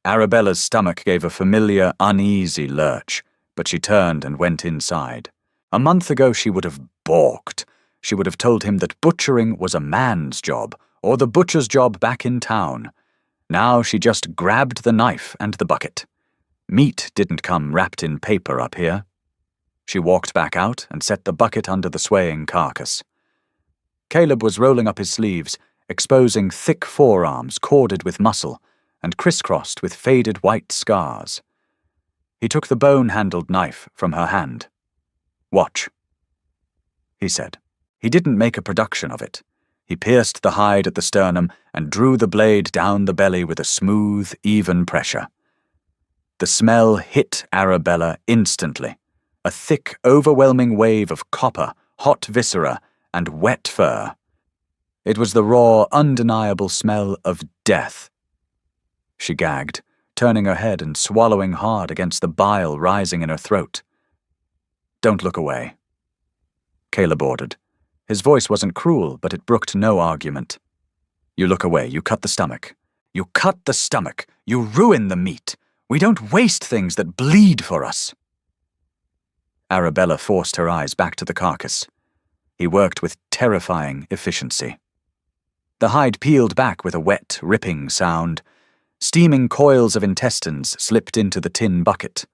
Arabella's stomach gave a familiar, uneasy lurch, but she turned and went inside. A month ago she would have balked. She would have told him that butchering was a man's job, or the butcher's job back in town. Now she just grabbed the knife and the bucket. Meat didn't come wrapped in paper up here. She walked back out and set the bucket under the swaying carcass. Caleb was rolling up his sleeves, exposing thick forearms corded with muscle and crisscrossed with faded white scars. He took the bone-handled knife from her hand. "Watch," he said. He didn't make a production of it. He pierced the hide at the sternum and drew the blade down the belly with a smooth, even pressure. The smell hit Arabella instantly. A thick, overwhelming wave of copper, hot viscera, and wet fur. It was the raw, undeniable smell of death. She gagged, turning her head and swallowing hard against the bile rising in her throat. "Don't look away," Caleb ordered. His voice wasn't cruel, but it brooked no argument. "You look away, you cut the stomach. You cut the stomach. You ruin the meat. We don't waste things that bleed for us." Arabella forced her eyes back to the carcass. He worked with terrifying efficiency. The hide peeled back with a wet, ripping sound. Steaming coils of intestines slipped into the tin bucket.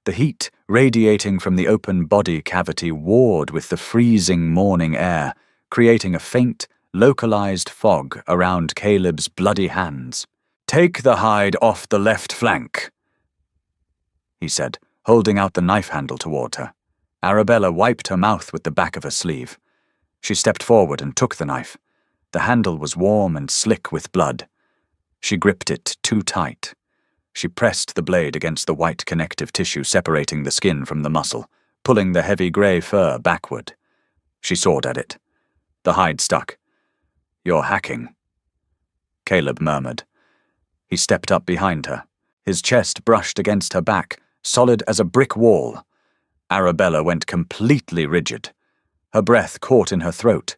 The heat radiating from the open body cavity warred with the freezing morning air, creating a faint, localized fog around Caleb's bloody hands. "Take the hide off the left flank," he said, holding out the knife handle toward her. Arabella wiped her mouth with the back of her sleeve. She stepped forward and took the knife. The handle was warm and slick with blood. She gripped it too tight. She pressed the blade against the white connective tissue separating the skin from the muscle, pulling the heavy grey fur backward. She sawed at it. The hide stuck. "You're hacking," Caleb murmured. He stepped up behind her. His chest brushed against her back, solid as a brick wall. Arabella went completely rigid. Her breath caught in her throat.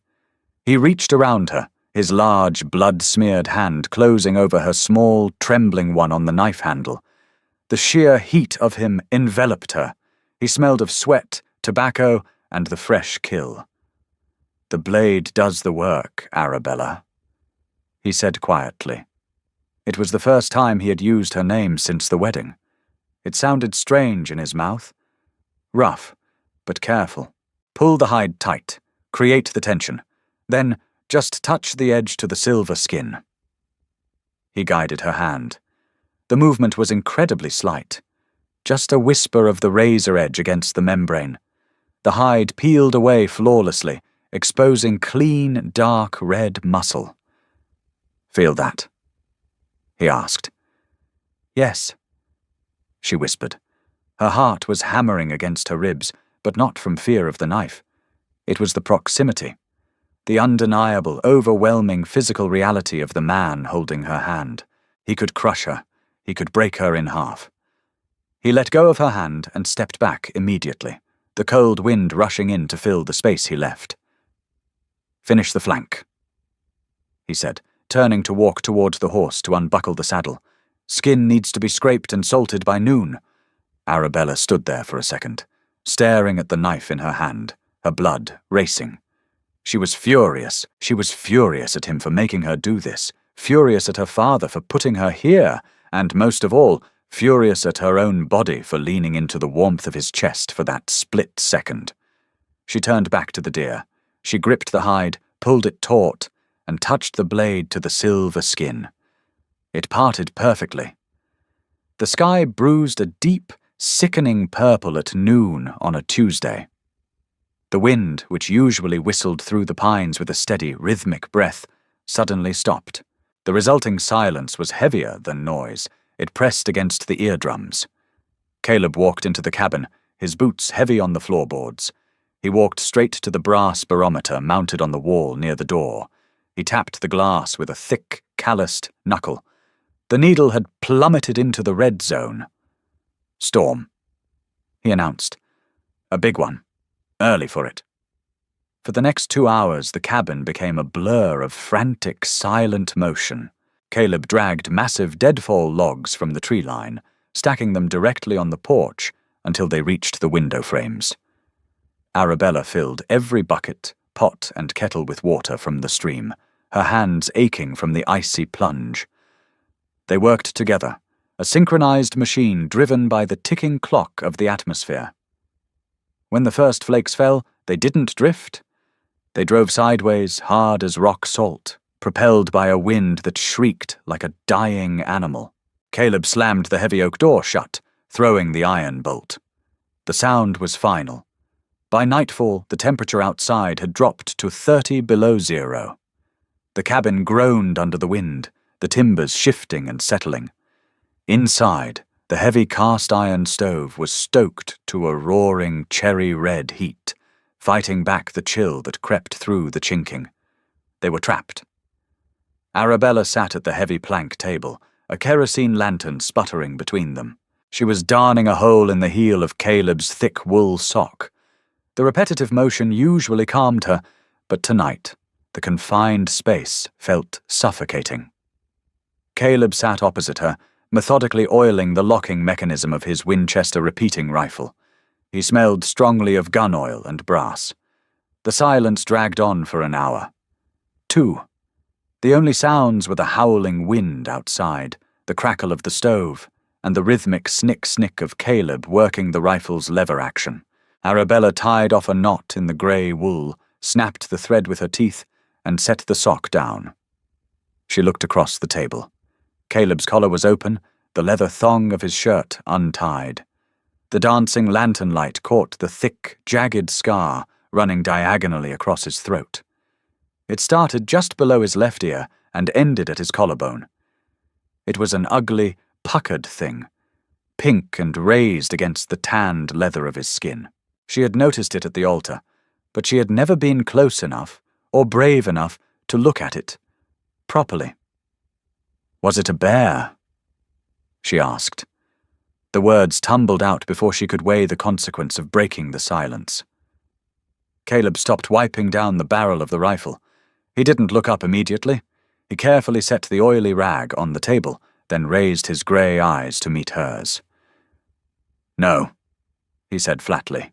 He reached around her, his large, blood-smeared hand closing over her small, trembling one on the knife handle. The sheer heat of him enveloped her. He smelled of sweat, tobacco, and the fresh kill. "The blade does the work, Arabella," he said quietly. It was the first time he had used her name since the wedding. It sounded strange in his mouth. Rough, but careful. Pull the hide tight. Create the tension. Then just touch the edge to the silver skin. He guided her hand. The movement was incredibly slight. Just a whisper of the razor edge against the membrane. The hide peeled away flawlessly, exposing clean, dark red muscle. "Feel that?" he asked. "Yes," she whispered. Her heart was hammering against her ribs, but not from fear of the knife. It was the proximity. The undeniable, overwhelming physical reality of the man holding her hand. He could crush her. He could break her in half. He let go of her hand and stepped back immediately, the cold wind rushing in to fill the space he left. "Finish the flank," he said, turning to walk towards the horse to unbuckle the saddle. "Skin needs to be scraped and salted by noon." Arabella stood there for a second, staring at the knife in her hand, her blood racing. She was furious. She was furious at him for making her do this, furious at her father for putting her here, and most of all, furious at her own body for leaning into the warmth of his chest for that split second. She turned back to the deer. She gripped the hide, pulled it taut, and touched the blade to the silver skin. It parted perfectly. The sky bruised a deep, sickening purple at noon on a Tuesday. The wind, which usually whistled through the pines with a steady, rhythmic breath, suddenly stopped. The resulting silence was heavier than noise. It pressed against the eardrums. Caleb walked into the cabin, his boots heavy on the floorboards. He walked straight to the brass barometer mounted on the wall near the door. He tapped the glass with a thick, calloused knuckle. The needle had plummeted into the red zone. Storm. he announced. "A big one. Early for it." For the next 2 hours, the cabin became a blur of frantic, silent motion. Caleb dragged massive deadfall logs from the tree line, stacking them directly on the porch until they reached the window frames. Arabella filled every bucket, pot, and kettle with water from the stream, her hands aching from the icy plunge. They worked together, a synchronized machine driven by the ticking clock of the atmosphere. When the first flakes fell, they didn't drift. They drove sideways, hard as rock salt, propelled by a wind that shrieked like a dying animal. Caleb slammed the heavy oak door shut, throwing the iron bolt. The sound was final. By nightfall, the temperature outside had dropped to 30 below zero. The cabin groaned under the wind, the timbers shifting and settling. Inside, the heavy cast-iron stove was stoked to a roaring cherry-red heat, fighting back the chill that crept through the chinking. They were trapped. Arabella sat at the heavy plank table, a kerosene lantern sputtering between them. She was darning a hole in the heel of Caleb's thick wool sock. The repetitive motion usually calmed her, but tonight, the confined space felt suffocating. Caleb sat opposite her, methodically oiling the locking mechanism of his Winchester repeating rifle. He smelled strongly of gun oil and brass. The silence dragged on for an hour. 2. The only sounds were the howling wind outside, the crackle of the stove, and the rhythmic snick-snick of Caleb working the rifle's lever action. Arabella tied off a knot in the grey wool, snapped the thread with her teeth, and set the sock down. She looked across the table. Caleb's collar was open, the leather thong of his shirt untied. The dancing lantern light caught the thick, jagged scar running diagonally across his throat. It started just below his left ear and ended at his collarbone. It was an ugly, puckered thing, pink and raised against the tanned leather of his skin. She had noticed it at the altar, but she had never been close enough or brave enough to look at it properly. "Was it a bear?" she asked. The words tumbled out before she could weigh the consequence of breaking the silence. Caleb stopped wiping down the barrel of the rifle. He didn't look up immediately. He carefully set the oily rag on the table, then raised his grey eyes to meet hers. "No," he said flatly.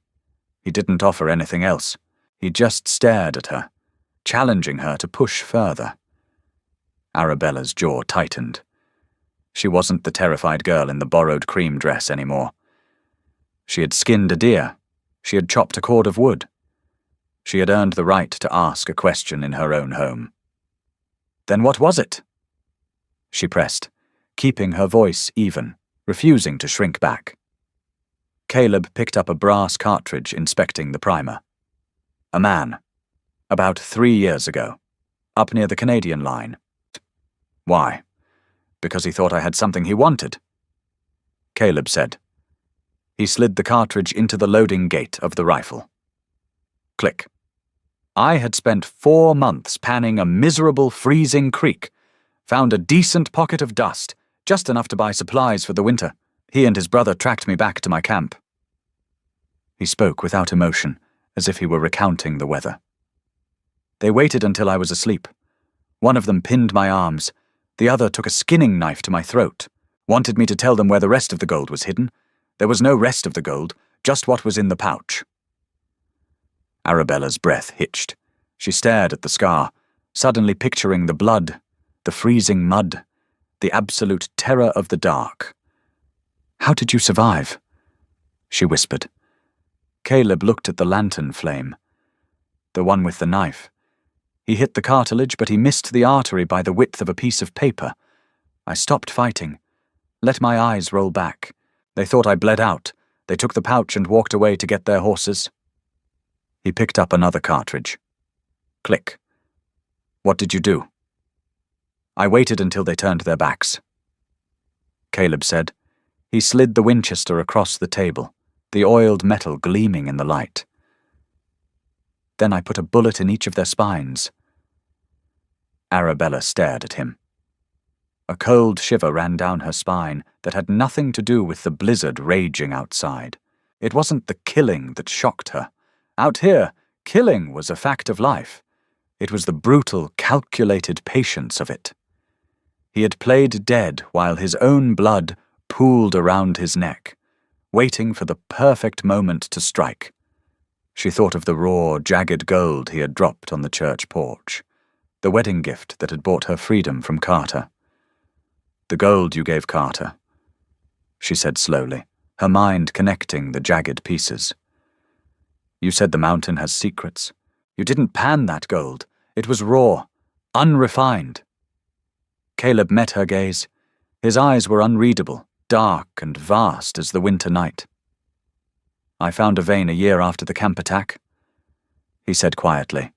He didn't offer anything else. He just stared at her, challenging her to push further. Arabella's jaw tightened. She wasn't the terrified girl in the borrowed cream dress anymore. She had skinned a deer. She had chopped a cord of wood. She had earned the right to ask a question in her own home. "Then what was it?" she pressed, keeping her voice even, refusing to shrink back. Caleb picked up a brass cartridge, inspecting the primer. "A man. About 3 years ago. Up near the Canadian line." "Why?" "Because he thought I had something he wanted," Caleb said. He slid the cartridge into the loading gate of the rifle. Click. I had spent 4 months panning a miserable, freezing creek, found a decent pocket of dust, just enough to buy supplies for the winter. He and his brother tracked me back to my camp. He spoke without emotion, as if he were recounting the weather. They waited until I was asleep. One of them pinned my arms. The other took a skinning knife to my throat, wanted me to tell them where the rest of the gold was hidden. There was no rest of the gold, just what was in the pouch. Arabella's breath hitched. She stared at the scar, suddenly picturing the blood, the freezing mud, the absolute terror of the dark. "How did you survive?" she whispered. Caleb looked at the lantern flame. The one with the knife. He hit the cartilage, but he missed the artery by the width of a piece of paper. I stopped fighting, let my eyes roll back. They thought I bled out. They took the pouch and walked away to get their horses. He picked up another cartridge. Click. "What did you do?" "I waited until they turned their backs," Caleb said. He slid the Winchester across the table, the oiled metal gleaming in the light. "Then I put a bullet in each of their spines." Arabella stared at him. A cold shiver ran down her spine that had nothing to do with the blizzard raging outside. It wasn't the killing that shocked her. Out here, killing was a fact of life. It was the brutal, calculated patience of it. He had played dead while his own blood pooled around his neck, waiting for the perfect moment to strike. She thought of the raw, jagged gold he had dropped on the church porch, the wedding gift that had bought her freedom from Carter. "The gold you gave Carter," she said slowly, her mind connecting the jagged pieces. "You said the mountain has secrets. You didn't pan that gold. It was raw, unrefined." Caleb met her gaze. His eyes were unreadable, dark and vast as the winter night. "I found a vein a year after the camp attack," he said quietly.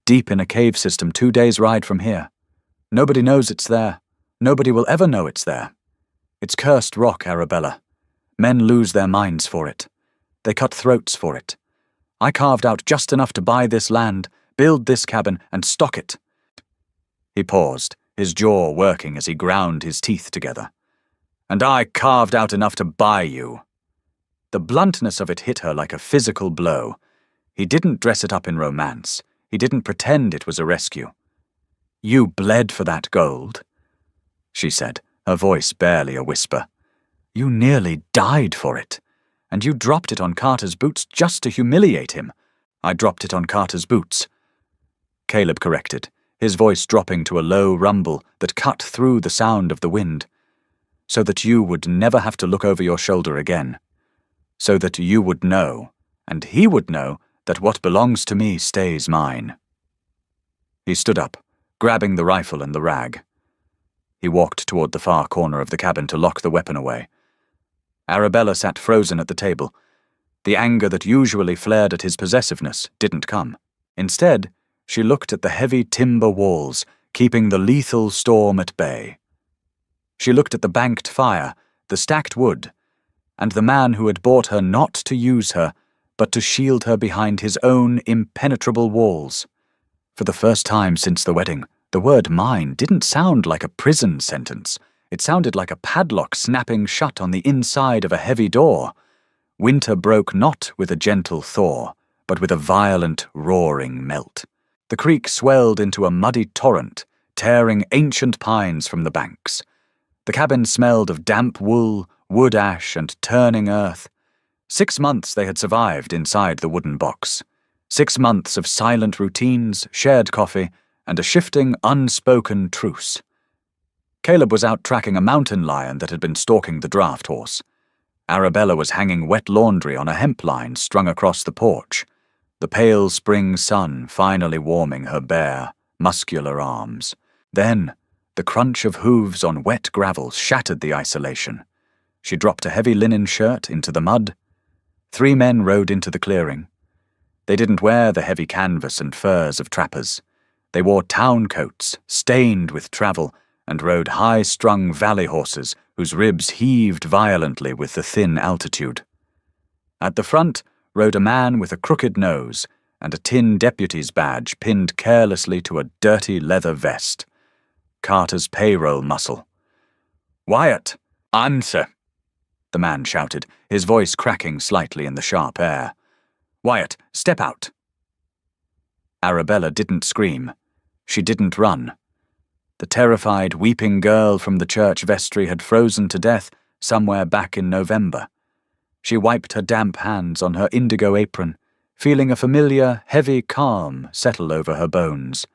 "Deep in a cave system 2 days' ride from here. Nobody knows it's there. Nobody will ever know it's there. It's cursed rock, Arabella. Men lose their minds for it. They cut throats for it. I carved out just enough to buy this land, build this cabin, and stock it." He paused, his jaw working as he ground his teeth together. "And I carved out enough to buy you." The bluntness of it hit her like a physical blow. He didn't dress it up in romance. He didn't pretend it was a rescue. "You bled for that gold," she said, her voice barely a whisper. "You nearly died for it. And you dropped it on Carter's boots just to humiliate him." "I dropped it on Carter's boots," Caleb corrected, his voice dropping to a low rumble that cut through the sound of the wind. "So that you would never have to look over your shoulder again. So that you would know, and he would know, that what belongs to me stays mine." He stood up, grabbing the rifle and the rag. He walked toward the far corner of the cabin to lock the weapon away. Arabella sat frozen at the table. The anger that usually flared at his possessiveness didn't come. Instead, she looked at the heavy timber walls, keeping the lethal storm at bay. She looked at the banked fire, the stacked wood, and the man who had bought her not to use her, but to shield her behind his own impenetrable walls. For the first time since the wedding, the word mine didn't sound like a prison sentence. It sounded like a padlock snapping shut on the inside of a heavy door. Winter broke not with a gentle thaw, but with a violent, roaring melt. The creek swelled into a muddy torrent, tearing ancient pines from the banks. The cabin smelled of damp wool, wood ash, and turning earth. 6 months they had survived inside the wooden box. 6 months of silent routines, shared coffee, and a shifting, unspoken truce. Caleb was out tracking a mountain lion that had been stalking the draft horse. Arabella was hanging wet laundry on a hemp line strung across the porch, the pale spring sun finally warming her bare, muscular arms. Then, the crunch of hooves on wet gravel shattered the isolation. She dropped a heavy linen shirt into the mud. 3 men rode into the clearing. They didn't wear the heavy canvas and furs of trappers. They wore town coats, stained with travel, and rode high-strung valley horses whose ribs heaved violently with the thin altitude. At the front rode a man with a crooked nose and a tin deputy's badge pinned carelessly to a dirty leather vest. Carter's payroll muscle. "Wyatt, answer!" the man shouted, his voice cracking slightly in the sharp air. "Wyatt, step out!" Arabella didn't scream. She didn't run. The terrified, weeping girl from the church vestry had frozen to death somewhere back in November. She wiped her damp hands on her indigo apron, feeling a familiar, heavy calm settle over her bones.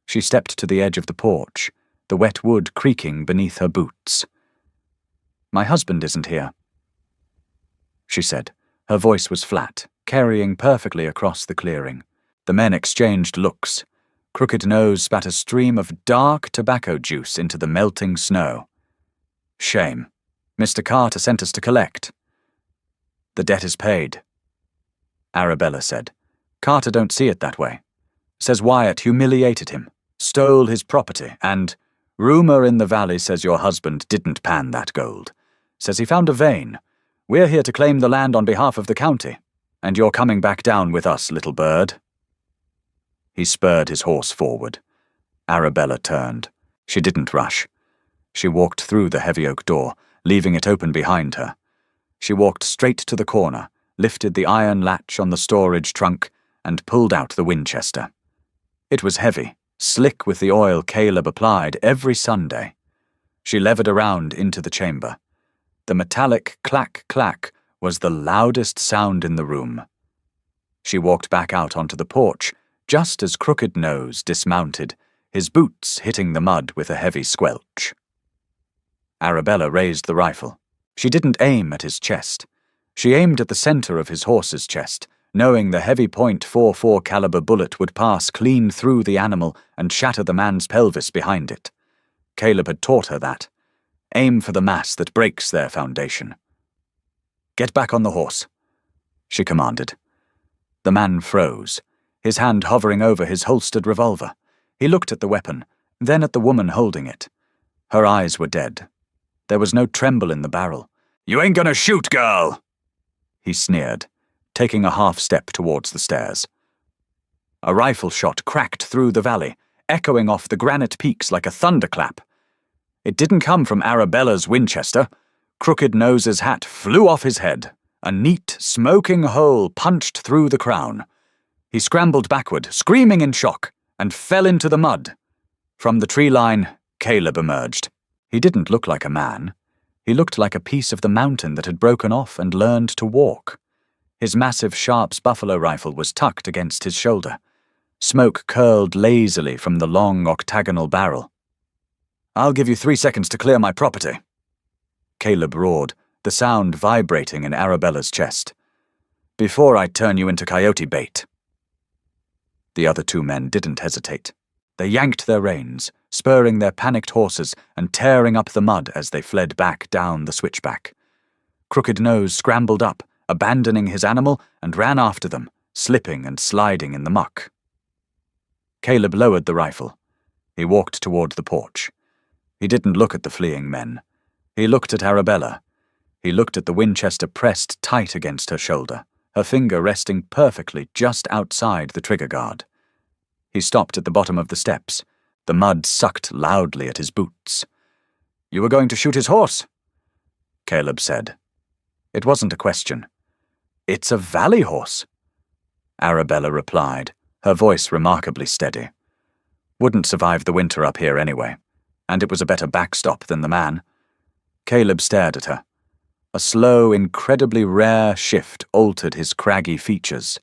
She stepped to the edge of the porch, the wet wood creaking beneath her boots. "My husband isn't here," she said. Her voice was flat, carrying perfectly across the clearing. The men exchanged looks. Crooked Nose spat a stream of dark tobacco juice into the melting snow. "Shame. Mr. Carter sent us to collect." "The debt is paid," Arabella said. "Carter don't see it that way. Says Wyatt humiliated him, stole his property, and rumor in the valley says your husband didn't pan that gold. Says he found a vein. We're here to claim the land on behalf of the county, and you're coming back down with us, little bird." He spurred his horse forward. Arabella turned. She didn't rush. She walked through the heavy oak door, leaving it open behind her. She walked straight to the corner, lifted the iron latch on the storage trunk, and pulled out the Winchester. It was heavy, slick with the oil Caleb applied every Sunday. She levered around into the chamber. The metallic clack-clack was the loudest sound in the room. She walked back out onto the porch, just as Crooked Nose dismounted, his boots hitting the mud with a heavy squelch. Arabella raised the rifle. She didn't aim at his chest. She aimed at the center of his horse's chest, knowing the heavy .44 caliber bullet would pass clean through the animal and shatter the man's pelvis behind it. Caleb had taught her that. Aim for the mass that breaks their foundation. "Get back on the horse," she commanded. The man froze, his hand hovering over his holstered revolver. He looked at the weapon, then at the woman holding it. Her eyes were dead. There was no tremble in the barrel. "You ain't gonna shoot, girl!" he sneered, taking a half step towards the stairs. A rifle shot cracked through the valley, echoing off the granite peaks like a thunderclap. It didn't come from Arabella's Winchester. Crooked Nose's hat flew off his head. A neat, smoking hole punched through the crown. He scrambled backward, screaming in shock, and fell into the mud. From the tree line, Caleb emerged. He didn't look like a man. He looked like a piece of the mountain that had broken off and learned to walk. His massive Sharps buffalo rifle was tucked against his shoulder. Smoke curled lazily from the long octagonal barrel. "I'll give you 3 seconds to clear my property," Caleb roared, the sound vibrating in Arabella's chest. "Before I turn you into coyote bait." The other 2 men didn't hesitate. They yanked their reins, spurring their panicked horses and tearing up the mud as they fled back down the switchback. Crooked Nose scrambled up, abandoning his animal, and ran after them, slipping and sliding in the muck. Caleb lowered the rifle. He walked toward the porch. He didn't look at the fleeing men. He looked at Arabella. He looked at the Winchester pressed tight against her shoulder, her finger resting perfectly just outside the trigger guard. He stopped at the bottom of the steps. The mud sucked loudly at his boots. "You were going to shoot his horse?" Caleb said. It wasn't a question. "It's a valley horse," Arabella replied, her voice remarkably steady. "Wouldn't survive the winter up here anyway, and it was a better backstop than the man." Caleb stared at her. A slow, incredibly rare shift altered his craggy features.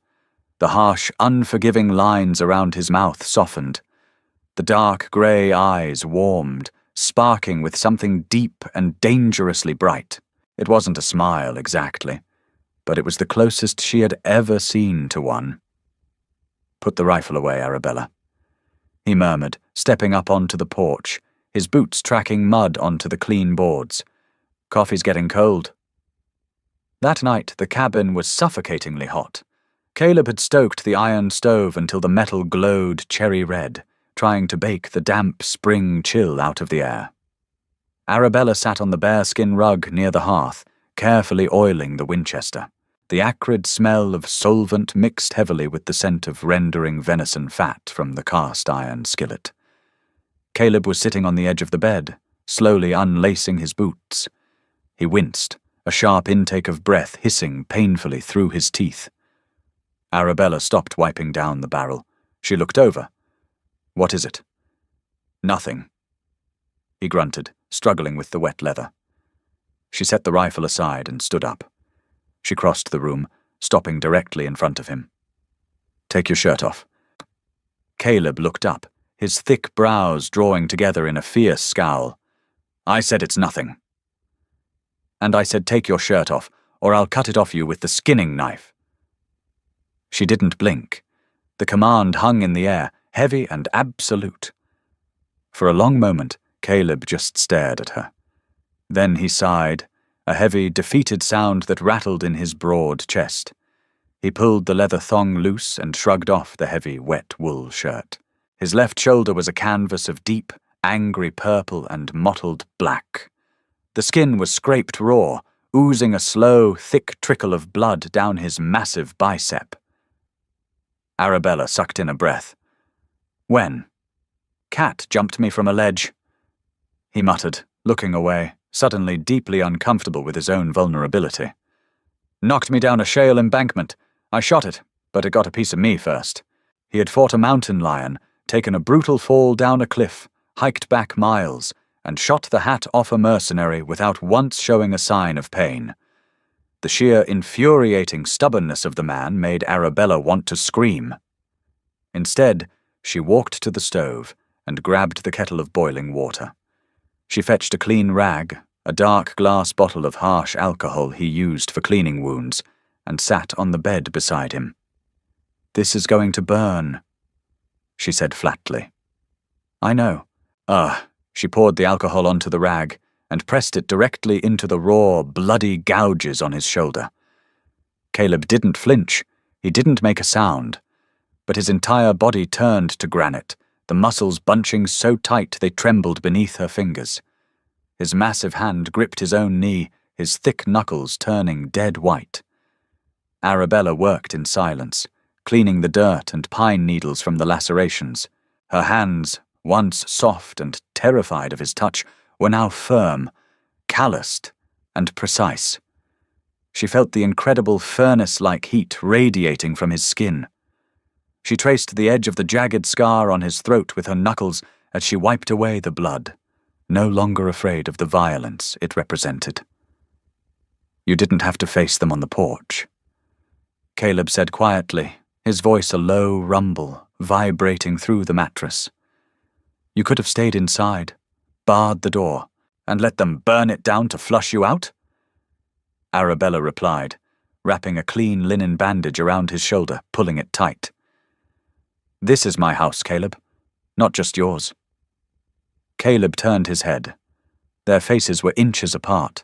The harsh, unforgiving lines around his mouth softened. The dark grey eyes warmed, sparking with something deep and dangerously bright. It wasn't a smile exactly, but it was the closest she had ever seen to one. "Put the rifle away, Arabella," he murmured, stepping up onto the porch, his boots tracking mud onto the clean boards. "Coffee's getting cold." That night, the cabin was suffocatingly hot. Caleb had stoked the iron stove until the metal glowed cherry red, trying to bake the damp spring chill out of the air. Arabella sat on the bearskin rug near the hearth, carefully oiling the Winchester. The acrid smell of solvent mixed heavily with the scent of rendering venison fat from the cast iron skillet. Caleb was sitting on the edge of the bed, slowly unlacing his boots. He winced, a sharp intake of breath hissing painfully through his teeth. Arabella stopped wiping down the barrel. She looked over. "What is it?" "Nothing," he grunted, struggling with the wet leather. She set the rifle aside and stood up. She crossed the room, stopping directly in front of him. "Take your shirt off." Caleb looked up, his thick brows drawing together in a fierce scowl. "I said it's nothing." "And I said take your shirt off, or I'll cut it off you with the skinning knife." She didn't blink. The command hung in the air, heavy and absolute. For a long moment, Caleb just stared at her. Then he sighed, a heavy, defeated sound that rattled in his broad chest. He pulled the leather thong loose and shrugged off the heavy, wet wool shirt. His left shoulder was a canvas of deep, angry purple and mottled black. The skin was scraped raw, oozing a slow, thick trickle of blood down his massive bicep. Arabella sucked in a breath. "When?" "Cat jumped me from a ledge," he muttered, looking away, suddenly deeply uncomfortable with his own vulnerability. Knocked me down a shale embankment. I shot it, but it got a piece of me first. He had fought a mountain lion, taken a brutal fall down a cliff, hiked back miles, and shot the hat off a mercenary without once showing a sign of pain. The sheer infuriating stubbornness of the man made Arabella want to scream. Instead, she walked to the stove and grabbed the kettle of boiling water. She fetched a clean rag, a dark glass bottle of harsh alcohol he used for cleaning wounds, and sat on the bed beside him. "This is going to burn," she said flatly. "I know." She poured the alcohol onto the rag and pressed it directly into the raw, bloody gouges on his shoulder. Caleb didn't flinch. He didn't make a sound. But his entire body turned to granite, the muscles bunching so tight they trembled beneath her fingers. His massive hand gripped his own knee, his thick knuckles turning dead white. Arabella worked in silence, cleaning the dirt and pine needles from the lacerations. Her hands, once soft and terrified of his touch, were now firm, calloused, and precise. She felt the incredible furnace-like heat radiating from his skin. She traced the edge of the jagged scar on his throat with her knuckles as she wiped away the blood, no longer afraid of the violence it represented. "You didn't have to face them on the porch," Caleb said quietly, his voice a low rumble, vibrating through the mattress. "You could have stayed inside, barred the door, and let them burn it down to flush you out?" Arabella replied, wrapping a clean linen bandage around his shoulder, pulling it tight. "This is my house, Caleb, not just yours." Caleb turned his head. Their faces were inches apart.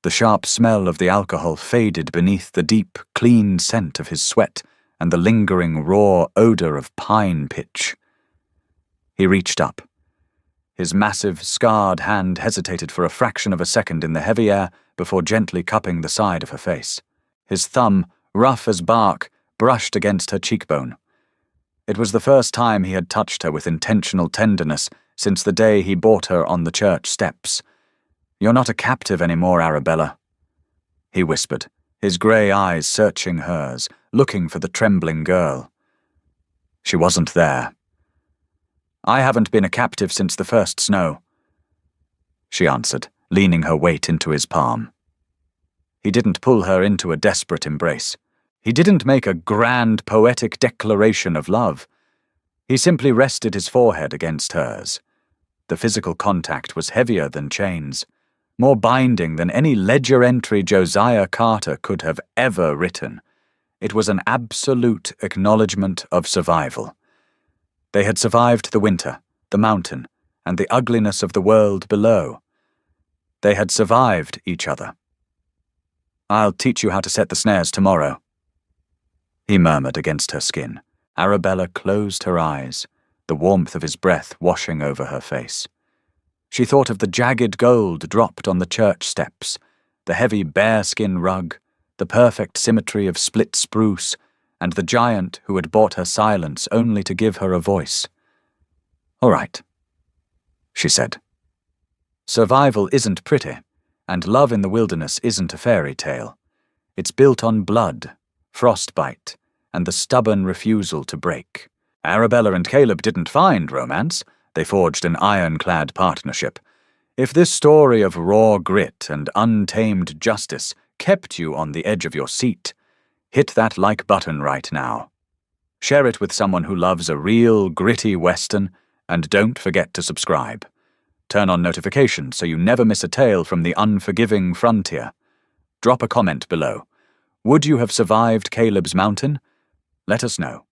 The sharp smell of the alcohol faded beneath the deep, clean scent of his sweat and the lingering raw odor of pine pitch. He reached up. His massive, scarred hand hesitated for a fraction of a second in the heavy air before gently cupping the side of her face. His thumb, rough as bark, brushed against her cheekbone. It was the first time he had touched her with intentional tenderness since the day he bought her on the church steps. "You're not a captive anymore, Arabella," he whispered, his grey eyes searching hers, looking for the trembling girl. She wasn't there. "I haven't been a captive since the first snow," she answered, leaning her weight into his palm. He didn't pull her into a desperate embrace. He didn't make a grand, poetic declaration of love. He simply rested his forehead against hers. The physical contact was heavier than chains, more binding than any ledger entry Josiah Carter could have ever written. It was an absolute acknowledgement of survival. They had survived the winter, the mountain, and the ugliness of the world below. They had survived each other. "I'll teach you how to set the snares tomorrow," he murmured against her skin. Arabella closed her eyes, the warmth of his breath washing over her face. She thought of the jagged gold dropped on the church steps, the heavy bearskin rug, the perfect symmetry of split spruce, and the giant who had bought her silence only to give her a voice. "All right," she said. "Survival isn't pretty, and love in the wilderness isn't a fairy tale. It's built on blood, frostbite, and the stubborn refusal to break. Arabella and Caleb didn't find romance. They forged an ironclad partnership. If this story of raw grit and untamed justice kept you on the edge of your seat, hit that like button right now. Share it with someone who loves a real, gritty Western, and don't forget to subscribe. Turn on notifications so you never miss a tale from the unforgiving frontier. Drop a comment below. Would you have survived Caleb's mountain? Let us know.